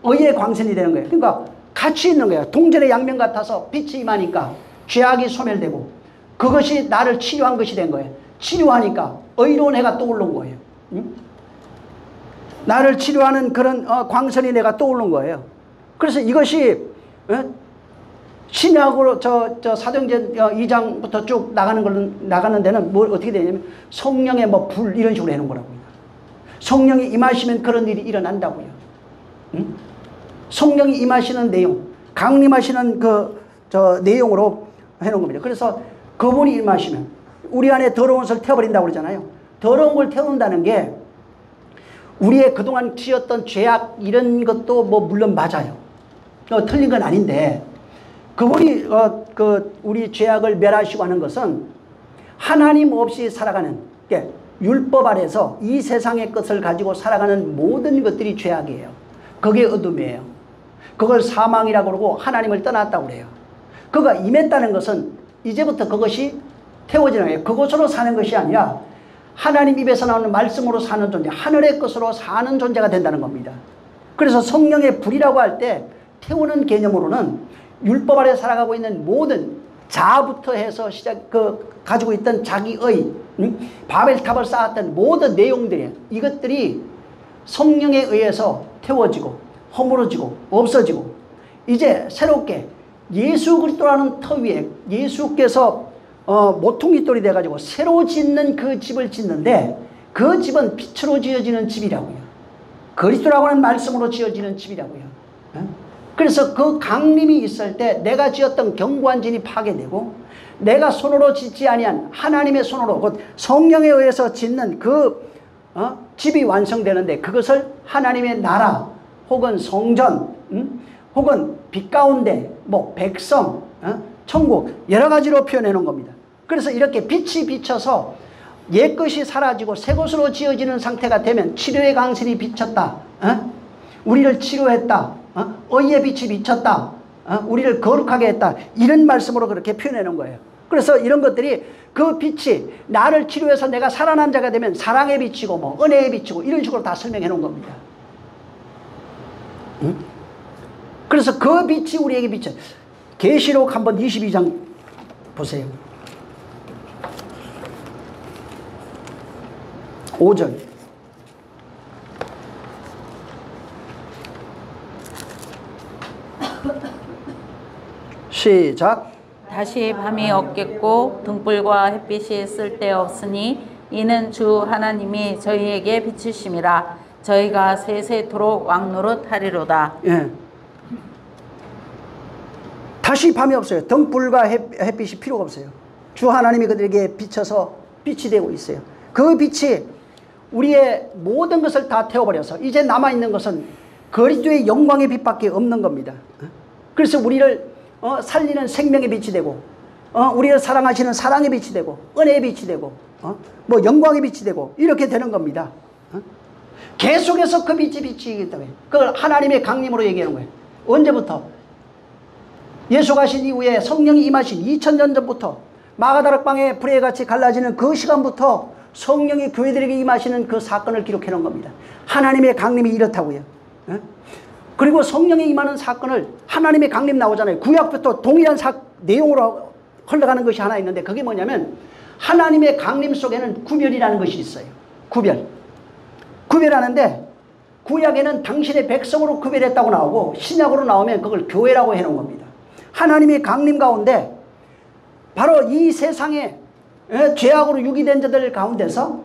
의의 광선이 되는 거예요. 그러니까 같이 있는 거예요. 동전의 양면 같아서 빛이 임하니까 죄악이 소멸되고 그것이 나를 치료한 것이 된 거예요. 치료하니까 의로운 해가 떠오른 거예요. 응? 나를 치료하는 그런 광선이 내가 떠오른 거예요. 그래서 이것이 신약으로 사도행전 2장부터 쭉 나가는 데는 뭘 어떻게 되냐면 성령의 뭐 불 이런 식으로 해놓은 거라고요. 성령이 임하시면 그런 일이 일어난다고요. 응? 성령이 임하시는 내용, 강림하시는 내용으로 해놓은 겁니다. 그래서 그분이 임하시면 우리 안에 더러운 것을 태워버린다고 그러잖아요. 더러운 걸 태운다는 게 우리의 그동안 지었던 죄악 이런 것도 뭐 물론 맞아요. 틀린 건 아닌데 그분이 우리 죄악을 멸하시고 하는 것은 하나님 없이 살아가는 율법 아래서 이 세상의 것을 가지고 살아가는 모든 것들이 죄악이에요. 그게 어둠이에요. 그걸 사망이라고 그러고 하나님을 떠났다고 그래요. 그가 임했다는 것은 이제부터 그것이 태워지는 거예요. 그것으로 사는 것이 아니라 하나님 입에서 나오는 말씀으로 사는 존재, 하늘의 것으로 사는 존재가 된다는 겁니다. 그래서 성령의 불이라고 할 때 태우는 개념으로는 율법 아래 살아가고 있는 모든 자아부터 해서 가지고 있던 자기의 바벨탑을 쌓았던 모든 내용들이 이것들이 성령에 의해서 태워지고 허물어지고 없어지고 이제 새롭게 예수 그리스도라는 터 위에 예수께서 모퉁이돌이 돼가지고 새로 짓는 그 집을 짓는데 그 집은 빛으로 지어지는 집이라고요. 그리스도라고 하는 말씀으로 지어지는 집이라고요. 그래서 그 강림이 있을 때 내가 지었던 견고한 진이 파괴되고 내가 손으로 짓지 아니한 하나님의 손으로 곧 성령에 의해서 짓는 그 집이 완성되는데 그것을 하나님의 나라 혹은 성전 혹은 빛 가운데 뭐 백성 천국 여러 가지로 표현해 놓은 겁니다. 그래서 이렇게 빛이 비쳐서 옛것이 사라지고 새것으로 지어지는 상태가 되면 치료의 강신이 비쳤다. 우리를 치료했다. 의의 빛이 비쳤다. 우리를 거룩하게 했다. 이런 말씀으로 그렇게 표현해 놓은 거예요. 그래서 이런 것들이 그 빛이 나를 치료해서 내가 살아난 자가 되면 사랑의 빛이고 뭐 은혜의 빛이고 이런 식으로 다 설명해 놓은 겁니다. 그래서 그 빛이 우리에게 비쳐. 계시록 한번 22장 보세요. 5절 시작. 다시 밤이 없겠고 등불과 햇빛이 쓸데없으니 이는 주 하나님이 저희에게 비추심이라 저희가 세세토록 왕노릇 하리로다. 예. 다시 밤이 없어요. 등불과 햇빛이 필요가 없어요. 주 하나님이 그들에게 비춰서 빛이 되고 있어요. 그 빛이 우리의 모든 것을 다 태워버려서 이제 남아있는 것은 그리스도의 영광의 빛밖에 없는 겁니다. 그래서 우리를 살리는 생명의 빛이 되고 우리를 사랑하시는 사랑의 빛이 되고 은혜의 빛이 되고 뭐 영광의 빛이 되고 이렇게 되는 겁니다. 계속해서 그 빛이 비치기 때문에 그걸 하나님의 강림으로 얘기하는 거예요. 언제부터? 예수 가신 이후에 성령이 임하신 2000년 전부터 마가다락방에 불의 같이 갈라지는 그 시간부터 성령이 교회들에게 임하시는 그 사건을 기록해 놓은 겁니다. 하나님의 강림이 이렇다고요. 그리고 성령이 임하는 사건을 하나님의 강림 나오잖아요. 구약부터 동일한 내용으로 흘러가는 것이 하나 있는데 그게 뭐냐면 하나님의 강림 속에는 구별이라는 것이 있어요. 구별하는데 구약에는 당신의 백성으로 구별했다고 나오고 신약으로 나오면 그걸 교회라고 해놓은 겁니다. 하나님의 강림 가운데 바로 이 세상에 죄악으로 유기된 자들 가운데서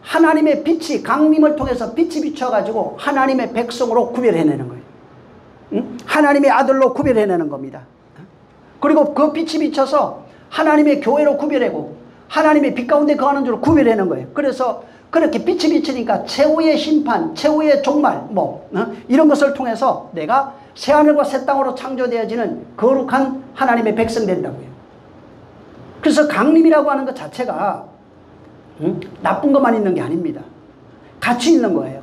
하나님의 빛이 강림을 통해서 빛이 비춰가지고 하나님의 백성으로 구별해내는 거예요. 하나님의 아들로 구별해내는 겁니다. 그리고 그 빛이 비쳐서 하나님의 교회로 구별하고 하나님의 빛 가운데 거하는 줄로 구별해내는 거예요. 그래서 그렇게 빛이 비치니까 최후의 심판, 최후의 종말 이런 것을 통해서 내가 새하늘과 새 땅으로 창조되어지는 거룩한 하나님의 백성 된다고요. 그래서 강림이라고 하는 것 자체가 나쁜 것만 있는 게 아닙니다. 같이 있는 거예요.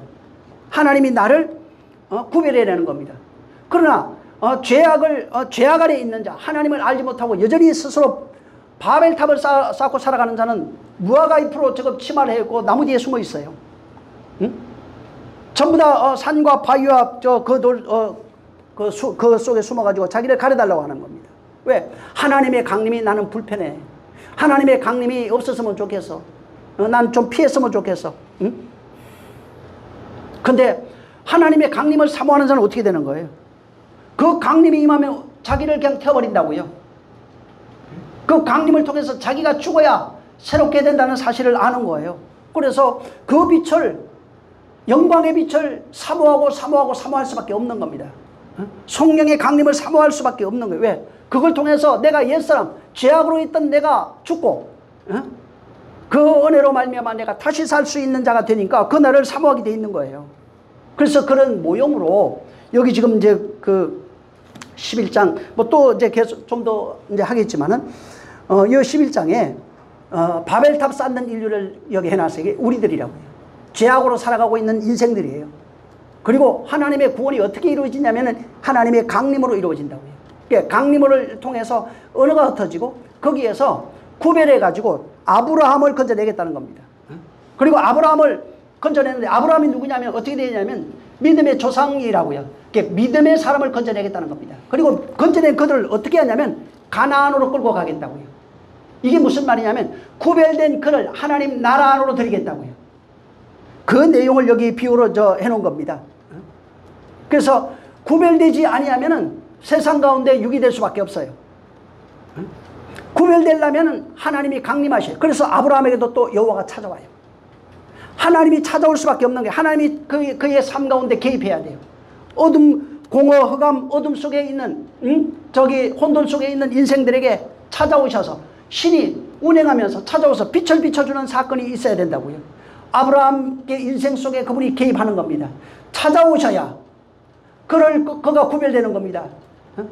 하나님이 나를 구별해내는 겁니다. 그러나 죄악 아래 있는 자, 하나님을 알지 못하고 여전히 스스로 바벨탑을 쌓고 살아가는 자는 무화과 잎으로 저거 치마를 해고 나무 뒤에 숨어 있어요. 응? 전부 다 산과 바위와 그 속에 숨어가지고 자기를 가려달라고 하는 겁니다. 왜? 하나님의 강림이 나는 불편해. 하나님의 강림이 없었으면 좋겠어. 난 좀 피했으면 좋겠어. 응? 근데 하나님의 강림을 사모하는 자는 어떻게 되는 거예요? 그 강림이 임하면 자기를 그냥 태워버린다고요. 그 강림을 통해서 자기가 죽어야 새롭게 된다는 사실을 아는 거예요. 그래서 그 빛을, 영광의 빛을 사모할 수밖에 없는 겁니다. 성령의 강림을 사모할 수밖에 없는 거예요. 왜? 그걸 통해서 내가 옛사람, 죄악으로 있던 내가 죽고 그 은혜로 말미암아 내가 다시 살 수 있는 자가 되니까 그 나를 사모하게 돼 있는 거예요. 그래서 그런 모형으로 여기 지금 이제 그 11장 뭐 또 이제 계속 좀 더 이제 하겠지만은 이 11장에 바벨탑 쌓는 인류를 여기 해놨어요. 이게 우리들이라고요. 죄악으로 살아가고 있는 인생들이에요. 그리고 하나님의 구원이 어떻게 이루어지냐면은 하나님의 강림으로 이루어진다고요. 그러니까 강림을 통해서 언어가 흩어지고 거기에서 구별해가지고 아브라함을 건져내겠다는 겁니다. 그리고 아브라함을 건져내는데 아브라함이 누구냐면 어떻게 되냐면 믿음의 조상이라고요. 그러니까 믿음의 사람을 건져내겠다는 겁니다. 그리고 건져낸 그들을 어떻게 하냐면 가나안으로 끌고 가겠다고요. 이게 무슨 말이냐면 구별된 그를 하나님 나라 안으로 드리겠다고요. 그 내용을 여기 비유로 해놓은 겁니다. 그래서 구별되지 아니하면은 세상 가운데 육이 될 수밖에 없어요. 구별되려면 하나님이 강림하셔요. 그래서 아브라함에게도 또 여호와가 찾아와요. 하나님이 찾아올 수밖에 없는 게 하나님이 그의 삶 가운데 개입해야 돼요. 어둠, 공허, 흑암, 어둠 속에 있는 저기 혼돈 속에 있는 인생들에게 찾아오셔서 신이 운행하면서 찾아와서 빛을 비춰주는 사건이 있어야 된다고요. 아브라함의 인생 속에 그분이 개입하는 겁니다. 찾아오셔야 그가 구별되는 겁니다.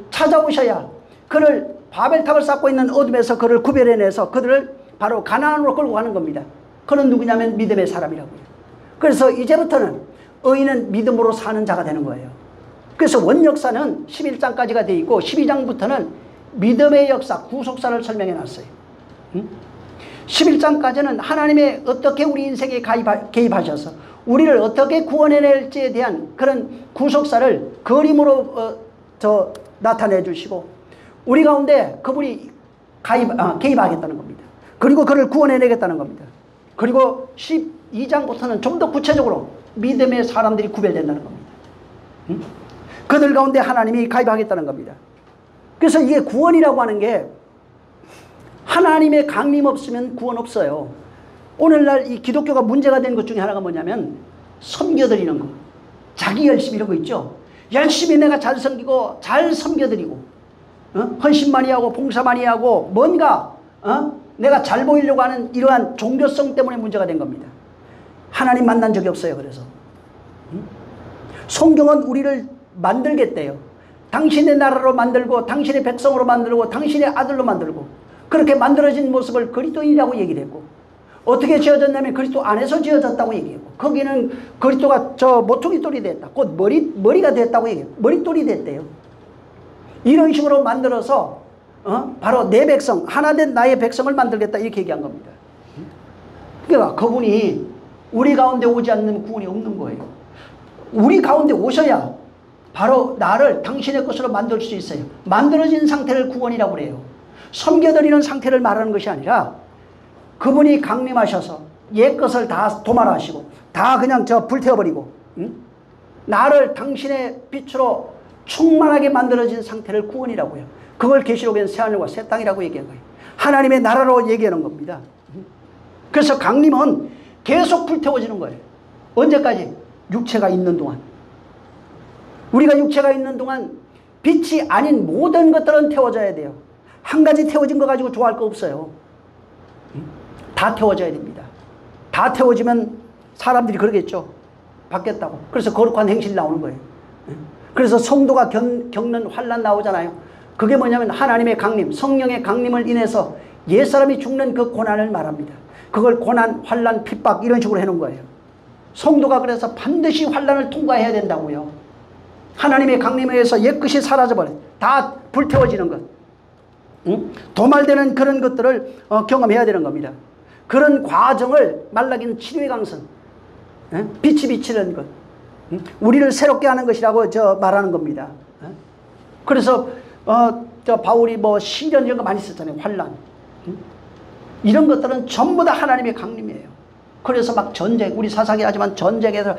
찾아오셔야 그를 바벨탑을 쌓고 있는 어둠에서 그를 구별해내서 그들을 바로 가나안으로 끌고 가는 겁니다. 그는 누구냐면 믿음의 사람이라고요. 그래서 이제부터는 의인은 믿음으로 사는 자가 되는 거예요. 그래서 원역사는 11장까지가 되어 있고 12장부터는 믿음의 역사, 구속사를 설명해 놨어요. 11장까지는 하나님의 어떻게 우리 인생에 개입하셔서 우리를 어떻게 구원해낼지에 대한 그런 구속사를 그림으로 나타내 주시고 우리 가운데 그분이 개입하겠다는 겁니다. 그리고 그를 구원해내겠다는 겁니다. 그리고 12장부터는 좀 더 구체적으로 믿음의 사람들이 구별된다는 겁니다. 그들 가운데 하나님이 가입하겠다는 겁니다. 그래서 이게 구원이라고 하는 게 하나님의 강림 없으면 구원 없어요. 오늘날 이 기독교가 문제가 된 것 중에 하나가 뭐냐면 섬겨드리는 거. 자기 열심 이런 거 있죠. 열심히 내가 잘 섬기고 잘 섬겨드리고 헌신 많이 하고 봉사 많이 하고 뭔가 내가 잘 보이려고 하는 이러한 종교성 때문에 문제가 된 겁니다. 하나님 만난 적이 없어요. 그래서 성경은 우리를 만들겠대요. 당신의 나라로 만들고 당신의 백성으로 만들고 당신의 아들로 만들고 그렇게 만들어진 모습을 그리스도인이라고 얘기를 했고 어떻게 지어졌냐면 그리스도 안에서 지어졌다고 얘기했고 거기는 그리스도가 모퉁이 돌이 됐다. 곧 머리가 됐다고 얘기해요. 머리돌이 됐대요. 이런 식으로 만들어서 바로 내 백성 하나된 나의 백성을 만들겠다 이렇게 얘기한 겁니다. 그러니까 그분이 우리 가운데 오지 않는 구원이 없는 거예요. 우리 가운데 오셔야 바로 나를 당신의 것으로 만들 수 있어요. 만들어진 상태를 구원이라고 그래요. 섬겨드리는 상태를 말하는 것이 아니라 그분이 강림하셔서 옛 것을 다 도말하시고 다 그냥 불태워버리고 나를 당신의 빛으로 충만하게 만들어진 상태를 구원이라고 해요. 그걸 계시록에는 새하늘과 새 땅이라고 얘기한 거예요. 하나님의 나라로 얘기하는 겁니다. 그래서 강림은 계속 불태워지는 거예요. 언제까지? 육체가 있는 동안. 우리가 육체가 있는 동안 빛이 아닌 모든 것들은 태워져야 돼요. 한 가지 태워진 거 가지고 좋아할 거 없어요. 다 태워져야 됩니다. 다 태워지면 사람들이 그러겠죠. 받겠다고. 그래서 거룩한 행실이 나오는 거예요. 그래서 성도가 겪는 환난 나오잖아요. 그게 뭐냐면 하나님의 강림, 성령의 강림을 인해서 옛사람이 죽는 그 고난을 말합니다. 그걸 고난, 환난, 핍박 이런 식으로 해놓은 거예요. 성도가 그래서 반드시 환난을 통과해야 된다고요. 하나님의 강림에 의해서 옛것이 사라져버려. 다 불태워지는 것. 응? 도말되는 그런 것들을 경험해야 되는 겁니다. 그런 과정을 말라기는 치료의 강선. 빛이 비치는 것. 우리를 새롭게 하는 것이라고 말하는 겁니다. 그래서 바울이 뭐 시련 이런 거 많이 썼잖아요. 환난. 이런 것들은 전부 다 하나님의 강림이에요. 그래서 막 전쟁, 우리 사사기 하지만 전쟁에서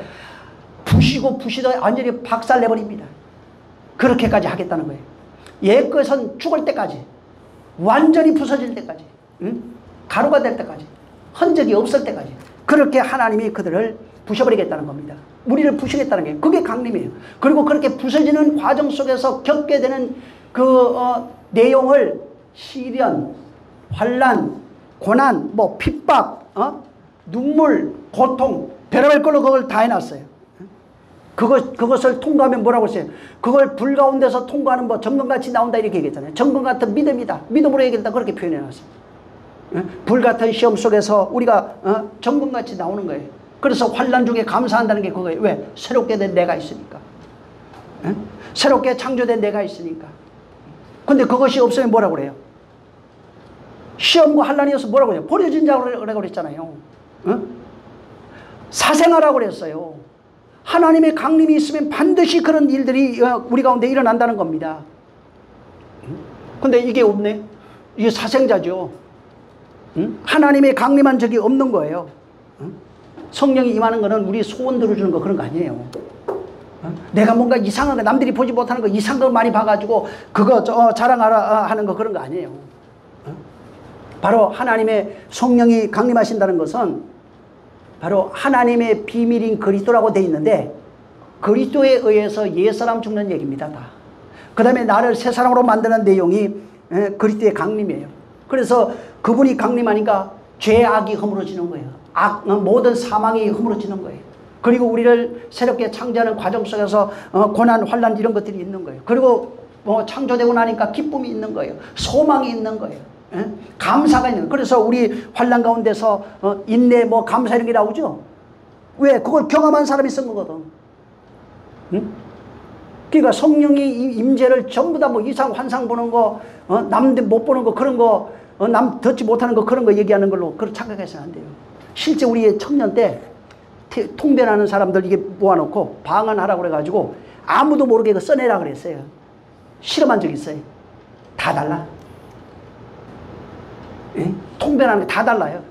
부시도 완전히 박살내버립니다. 그렇게까지 하겠다는 거예요. 옛것은 죽을 때까지, 완전히 부서질 때까지, 가루가 될 때까지, 흔적이 없을 때까지 그렇게 하나님이 그들을 부셔버리겠다는 겁니다. 우리를 부시겠다는 게 그게 강림이에요. 그리고 그렇게 부서지는 과정 속에서 겪게 되는 그 내용을 시련, 환난, 고난, 뭐 핍박, 눈물, 고통, 별의별 걸로 그걸 다 해놨어요. 그것을 통과하면 뭐라고 했어요? 그걸 불 가운데서 통과하는 뭐 정금같이 나온다 이렇게 얘기했잖아요. 정금 같은 믿음이다. 믿음으로 얘기했다. 그렇게 표현해놨어요. 불 같은 시험 속에서 우리가 정금같이 나오는 거예요. 그래서 환난 중에 감사한다는 게 그거예요. 왜? 새롭게 된 내가 있으니까. 새롭게 창조된 내가 있으니까. 근데 그것이 없으면 뭐라고 그래요? 시험과 환난이어서 뭐라고 해요? 버려진 자라고 그랬잖아요. 사생하라고 그랬어요. 하나님의 강림이 있으면 반드시 그런 일들이 우리 가운데 일어난다는 겁니다. 근데 이게 없네. 이게 사생자죠. 하나님의 강림한 적이 없는 거예요. 성령이 임하는 거는 우리 소원 들어주는 거 그런 거 아니에요. 내가 뭔가 이상한 거, 남들이 보지 못하는 거 이상한 거 많이 봐가지고 그거 자랑하라 하는 거 그런 거 아니에요. 바로 하나님의 성령이 강림하신다는 것은 바로 하나님의 비밀인 그리스도라고 되어 있는데 그리스도에 의해서 옛사람 죽는 얘기입니다. 다. 그 다음에 나를 새 사람으로 만드는 내용이 그리스도의 강림이에요. 그래서 그분이 강림하니까 죄악이 허물어지는 거예요. 모든 사망이 허물어지는 거예요. 그리고 우리를 새롭게 창조하는 과정 속에서 고난, 환난 이런 것들이 있는 거예요. 그리고 창조되고 나니까 기쁨이 있는 거예요. 소망이 있는 거예요. 감사가 있는 거예요. 그래서 우리 환난 가운데서 인내, 감사 이런 게 나오죠. 왜? 그걸 경험한 사람이 쓴 거거든. 그러니까 성령이 임재를 전부 다 이상 환상 보는 거, 남들 못 보는 거 그런 거, 남 듣지 못하는 거 그런 거 얘기하는 걸로 그렇게 착각해서는 안 돼요. 실제 우리의 청년 때 통변하는 사람들 이게 모아놓고 방언하라고 그래가지고 아무도 모르게 이거 써내라 그랬어요. 실험한 적 있어요. 다 달라. 예? 통변하는 게 다 달라요.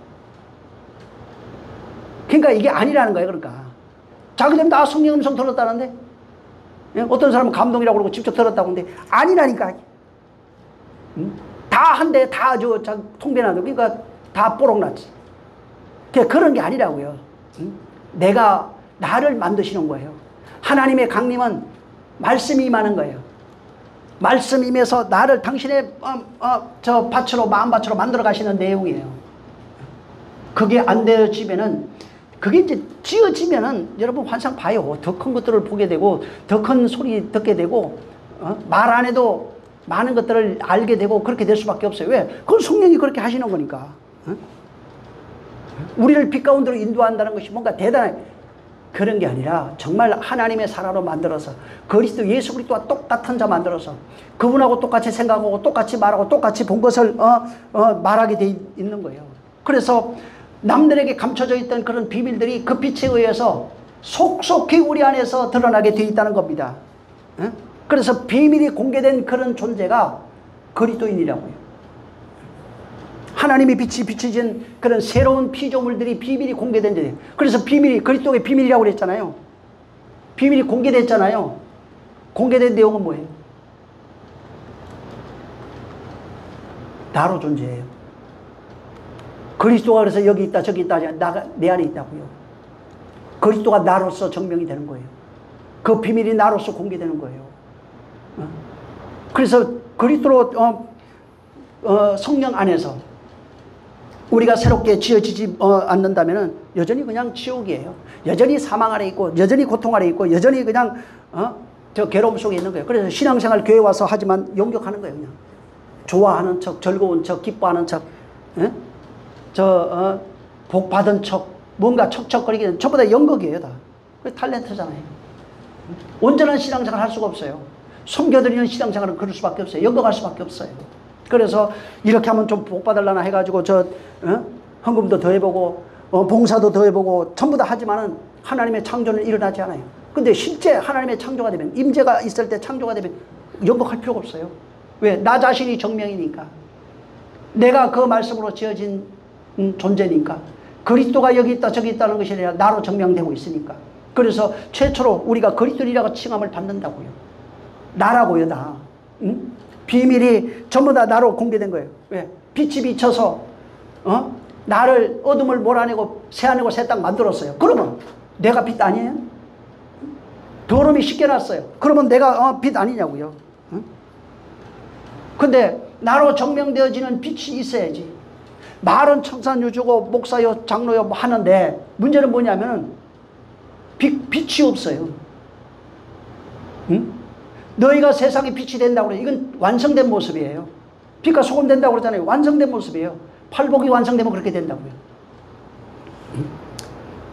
그러니까 이게 아니라는 거예요. 그러니까 자기들 다 성령 음성 들었다는데 예? 어떤 사람은 감동이라고 그러고 직접 들었다고 하는데 아니라니까. 다 한데 다 통변하는 그러니까 다 뽀록났지. 그런 게 아니라고요. 내가 나를 만드시는 거예요. 하나님의 강림은 말씀이 임하는 거예요. 말씀 임해서 나를 당신의 밭으로 마음밭으로 만들어 가시는 내용이에요. 그게 안 되어지면은 그게 이제 지어지면은 여러분 환상 봐요. 더 큰 것들을 보게 되고 더 큰 소리 듣게 되고 말 안 해도 많은 것들을 알게 되고 그렇게 될 수밖에 없어요. 왜? 그건 성령이 그렇게 하시는 거니까. 우리를 빛 가운데로 인도한다는 것이 뭔가 대단한 그런 게 아니라 정말 하나님의 사람으로 만들어서 그리스도 예수 그리스도와 똑같은 자 만들어서 그분하고 똑같이 생각하고 똑같이 말하고 똑같이 본 것을 말하게 돼 있는 거예요. 그래서 남들에게 감춰져 있던 그런 비밀들이 그 빛에 의해서 속속히 우리 안에서 드러나게 돼 있다는 겁니다. 그래서 비밀이 공개된 그런 존재가 그리스도인이라고요. 하나님의 빛이 비춰진 그런 새로운 피조물들이 비밀이 공개된 자예요. 그래서 비밀이 그리스도의 비밀이라고 그랬잖아요. 비밀이 공개됐잖아요. 공개된 내용은 뭐예요? 나로 존재해요. 그리스도가 그래서 여기 있다 저기 있다 내 안에 있다고요. 그리스도가 나로서 증명이 되는 거예요. 그 비밀이 나로서 공개되는 거예요. 그래서 그리스도로 성령 안에서 우리가 새롭게 지어지지 않는다면 여전히 그냥 지옥이에요. 여전히 사망 아래 있고 여전히 고통 아래 있고 여전히 그냥 저 괴로움 속에 있는 거예요. 그래서 신앙생활 교회 와서 하지만 용격하는 거예요. 그냥 좋아하는 척, 즐거운 척, 기뻐하는 척, 복 받은 척, 뭔가 척척거리기는 전부 다 연극이에요. 다. 그 탤런트잖아요. 온전한 신앙생활 할 수가 없어요. 섬겨드리는 신앙생활은 그럴 수밖에 없어요. 연거갈 수밖에 없어요. 그래서 이렇게 하면 좀 복받을라나 해가지고 헌금도 더 해보고 봉사도 더 해보고 전부 다 하지만은 하나님의 창조는 일어나지 않아요. 근데 실제 하나님의 창조가 되면, 임재가 있을 때 창조가 되면 연극할 필요가 없어요. 왜? 나 자신이 정명이니까. 내가 그 말씀으로 지어진 존재니까. 그리스도가 여기 있다 저기 있다는 것이 아니라 나로 정명되고 있으니까. 그래서 최초로 우리가 그리스도인이라고 칭함을 받는다고요. 나라고요, 나. 응? 비밀이 전부 다 나로 공개된 거예요. 왜? 빛이 비쳐서 나를 어둠을 몰아내고 새아내고 새 땅 만들었어요. 그러면 내가 빛 아니에요? 더러움이 씻겨놨어요. 그러면 내가 빛 아니냐고요. 응? 근데 나로 정명되어지는 빛이 있어야지. 말은 청산유주고 목사요 장로요 뭐 하는데 문제는 뭐냐면 빛이 없어요. 응? 너희가 세상에 빛이 된다고 그래. 이건 완성된 모습이에요. 빛과 소금 된다고 그러잖아요. 완성된 모습이에요. 팔복이 완성되면 그렇게 된다고요.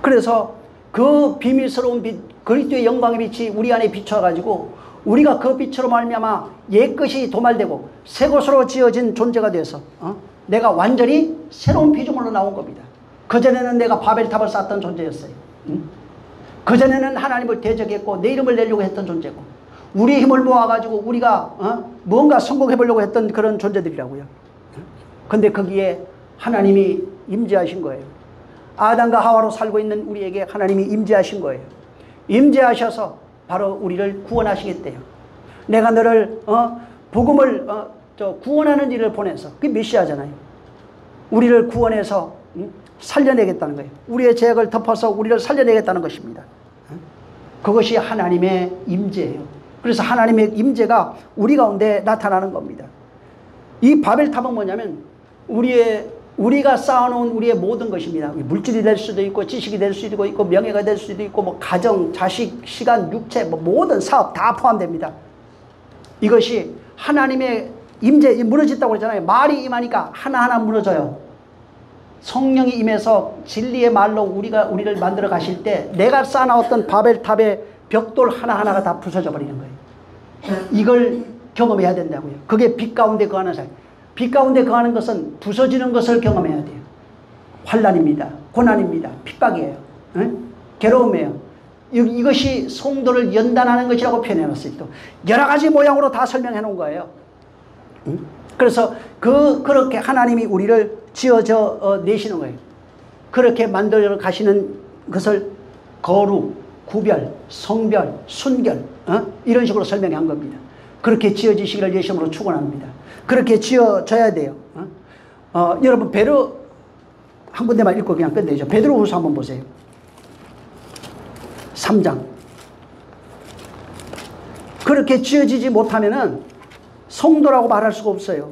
그래서 그 비밀스러운 빛, 그리스도의 영광의 빛이 우리 안에 비춰가지고 우리가 그 빛으로 말미암아 옛것이 도말되고 새 것으로 지어진 존재가 돼서 내가 완전히 새로운 피조물로 나온 겁니다. 그전에는 내가 바벨탑을 쌓던 존재였어요. 그전에는 하나님을 대적했고 내 이름을 내려고 했던 존재고 우리의 힘을 모아가지고 우리가 뭔가 성공해보려고 했던 그런 존재들이라고요. 근데 거기에 하나님이 임재하신 거예요. 아담과 하와로 살고 있는 우리에게 하나님이 임재하신 거예요. 임재하셔서 바로 우리를 구원하시겠대요. 내가 너를 복음을 구원하는 일을 보내서, 그게 메시아잖아요. 우리를 구원해서 살려내겠다는 거예요. 우리의 죄악을 덮어서 우리를 살려내겠다는 것입니다. 그것이 하나님의 임재예요. 그래서 하나님의 임재가 우리 가운데 나타나는 겁니다. 이 바벨탑은 뭐냐면 우리가 쌓아놓은 우리의 모든 것입니다. 물질이 될 수도 있고 지식이 될 수도 있고 명예가 될 수도 있고 뭐 가정, 자식, 시간, 육체 뭐 모든 사업 다 포함됩니다. 이것이 하나님의 임재 무너졌다고 그러잖아요. 말이 임하니까 하나하나 무너져요. 성령이 임해서 진리의 말로 우리를 만들어 가실 때 내가 쌓아놨던 바벨탑의 벽돌 하나하나가 다 부서져 버리는 거예요. 이걸 경험해야 된다고요. 그게 빛 가운데 거하는 사람. 빛 가운데 거하는 것은 부서지는 것을 경험해야 돼요. 환난입니다. 고난입니다. 핍박이에요. 응? 괴로움이에요. 이것이 성도를 연단하는 것이라고 표현해놨어요. 또 여러 가지 모양으로 다 설명해 놓은 거예요. 응? 그래서 그렇게 하나님이 우리를 지어져 내시는 거예요. 그렇게 만들어 가시는 것을 거룩, 구별, 성별, 순결 이런 식으로 설명해 한 겁니다. 그렇게 지어지시기를 예수님으로 축원합니다. 그렇게 지어져야 돼요. 여러분 베드로 한 군데만 읽고 그냥 끝내죠. 베드로후서 한번 보세요. 3장. 그렇게 지어지지 못하면은 성도라고 말할 수가 없어요.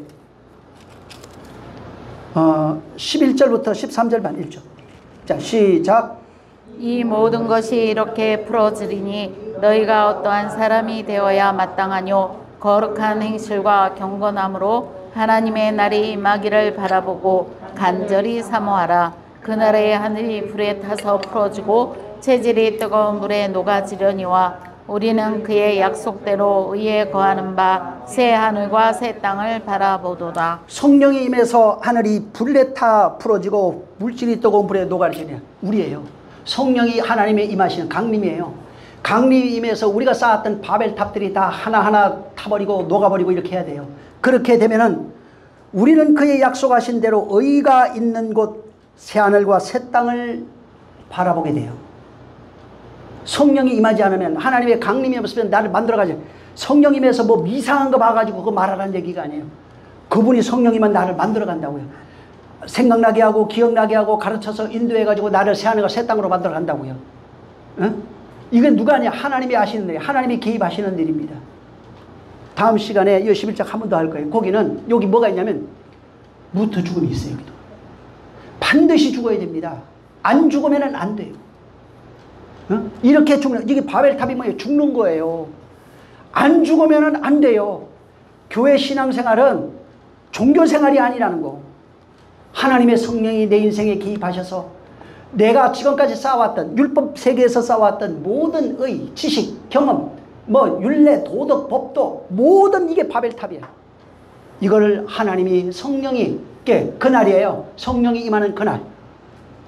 11절부터 13절만 읽죠. 자, 시작. 이 모든 것이 이렇게 풀어지리니 너희가 어떠한 사람이 되어야 마땅하뇨. 거룩한 행실과 경건함으로 하나님의 날이 임하기를 바라보고 간절히 사모하라. 그날에 하늘이 불에 타서 풀어지고 체질이 뜨거운 물에 녹아지려니와 우리는 그의 약속대로 의에 거하는 바 새 하늘과 새 땅을 바라보도다. 성령이 임해서 하늘이 불에 타 풀어지고 물질이 뜨거운 불에 녹아지냐 우리예요. 성령이 하나님의 임하시는 강림이에요. 강림이 임해서 우리가 쌓았던 바벨탑들이 다 하나하나 타버리고 녹아버리고 이렇게 해야 돼요. 그렇게 되면은 우리는 그의 약속하신 대로 의가 있는 곳 새하늘과 새 땅을 바라보게 돼요. 성령이 임하지 않으면 하나님의 강림이 없으면 나를 만들어가지고 성령임에서 뭐 이상한 거 봐가지고 그거 말하라는 얘기가 아니에요. 그분이 성령이면 나를 만들어간다고요. 생각나게 하고 기억나게 하고 가르쳐서 인도해가지고 나를 새하늘과 새 땅으로 만들어간다고요. 응? 이건 누가 아니야? 하나님이 하시는 일이에요. 하나님이 개입하시는 일입니다. 다음 시간에 이 11장 한 번 더 할 거예요. 거기는 여기 뭐가 있냐면 무트 죽음이 있어요. 여기도. 반드시 죽어야 됩니다. 안 죽으면 안 돼요. 응? 이렇게 죽는, 이게 바벨탑이 뭐예요? 죽는 거예요. 안 죽으면 안 돼요. 교회 신앙생활은 종교생활이 아니라는 거. 하나님의 성령이 내 인생에 개입하셔서 내가 지금까지 쌓아왔던 율법 세계에서 쌓아왔던 모든 의, 지식 경험, 뭐 율례, 도덕, 법도 모든 이게 바벨탑이에요. 이걸 하나님이 성령이 그날이에요. 성령이 임하는 그날.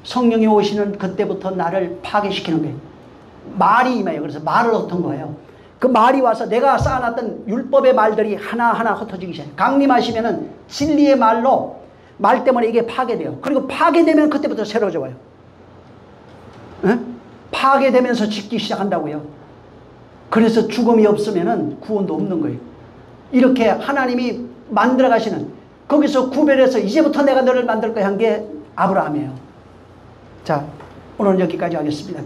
성령이 오시는 그때부터 나를 파괴시키는 거예요. 말이 임해요. 그래서 말을 흩은 거예요. 그 말이 와서 내가 쌓아놨던 율법의 말들이 하나하나 흩어지기 시작해요. 강림하시면은 진리의 말로 말 때문에 이게 파괴돼요. 그리고 파괴되면 그때부터 새로워져요. 파괴되면서 짓기 시작한다고요. 그래서 죽음이 없으면은 구원도 없는 거예요. 이렇게 하나님이 만들어 가시는, 거기서 구별해서 이제부터 내가 너를 만들 거야 한 게 아브라함이에요. 자, 오늘은 여기까지 하겠습니다.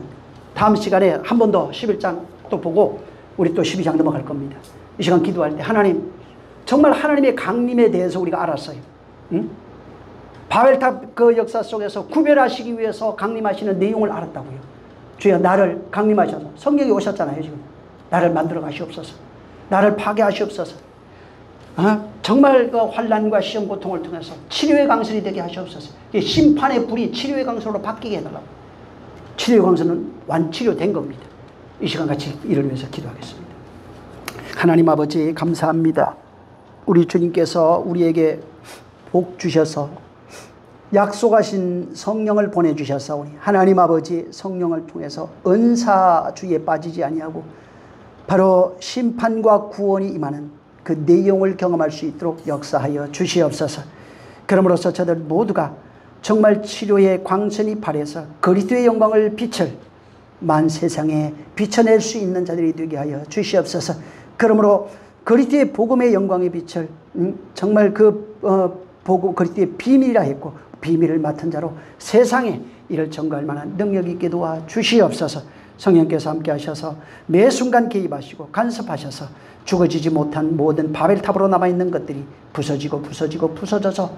다음 시간에 한 번 더 11장 또 보고 우리 또 12장 넘어갈 겁니다. 이 시간 기도할 때 하나님, 정말 하나님의 강림에 대해서 우리가 알았어요. 응? 바벨탑 그 역사 속에서 구별하시기 위해서 강림하시는 내용을 알았다고요. 주여, 나를 강림하셔서, 성령이 오셨잖아요 지금. 나를 만들어 가시옵소서. 나를 파괴하시옵소서. 정말 그 환난과 시험 고통을 통해서 치료의 강설이 되게 하시옵소서. 심판의 불이 치료의 강설로 바뀌게 해달라고. 치료의 강설은 완치료된 겁니다. 이 시간 같이 이를 위해서 기도하겠습니다. 하나님 아버지, 감사합니다. 우리 주님께서 우리에게 복 주셔서 약속하신 성령을 보내주셨사오니 하나님 아버지, 성령을 통해서 은사주의에 빠지지 아니하고 바로 심판과 구원이 임하는 그 내용을 경험할 수 있도록 역사하여 주시옵소서. 그러므로서 저들 모두가 정말 치료의 광선이 발해서 그리스도의 영광을 빛을 만 세상에 비춰낼 수 있는 자들이 되게 하여 주시옵소서. 그러므로 그리스도의 복음의 영광의 빛을 정말 복음 그리스도의 비밀이라 했고 비밀을 맡은 자로 세상에 이를 전가할 만한 능력 있게 도와 주시옵소서. 성령께서 함께 하셔서 매 순간 개입하시고 간섭하셔서 죽어지지 못한 모든 바벨탑으로 남아있는 것들이 부서져서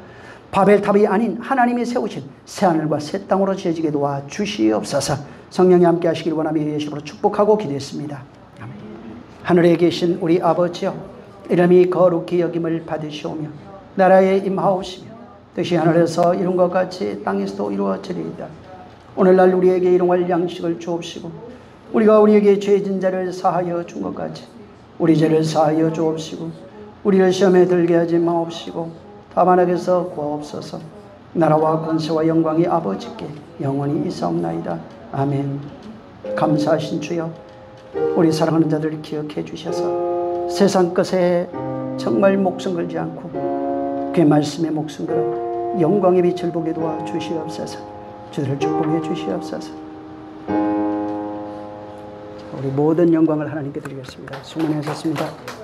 바벨탑이 아닌 하나님이 세우신 새하늘과 새 땅으로 지어지게 도와 주시옵소서. 성령이 함께 하시길 원하며 예수로 축복하고 기도했습니다. 아멘. 하늘에 계신 우리 아버지여, 이름이 거룩히 여김을 받으시오며 나라에 임하옵시며 뜻이 하늘에서 이룬 것 같이 땅에서도 이루어지리이다. 오늘날 우리에게 일용할 양식을 주옵시고 우리가 우리에게 죄진 자를 사하여 준 것 같이 우리 죄를 사하여 주옵시고 우리를 시험에 들게 하지 마옵시고 다만 악에서 구하옵소서. 나라와 권세와 영광이 아버지께 영원히 있사옵나이다. 아멘. 감사하신 주여, 우리 사랑하는 자들을 기억해 주셔서 세상 것에 정말 목숨 걸지 않고 그의 말씀에 목숨 걸어 영광의 빛을 보게 도와 주시옵소서. 주들을 축복해 주시옵소서. 우리 모든 영광을 하나님께 드리겠습니다. 수고하셨습니다.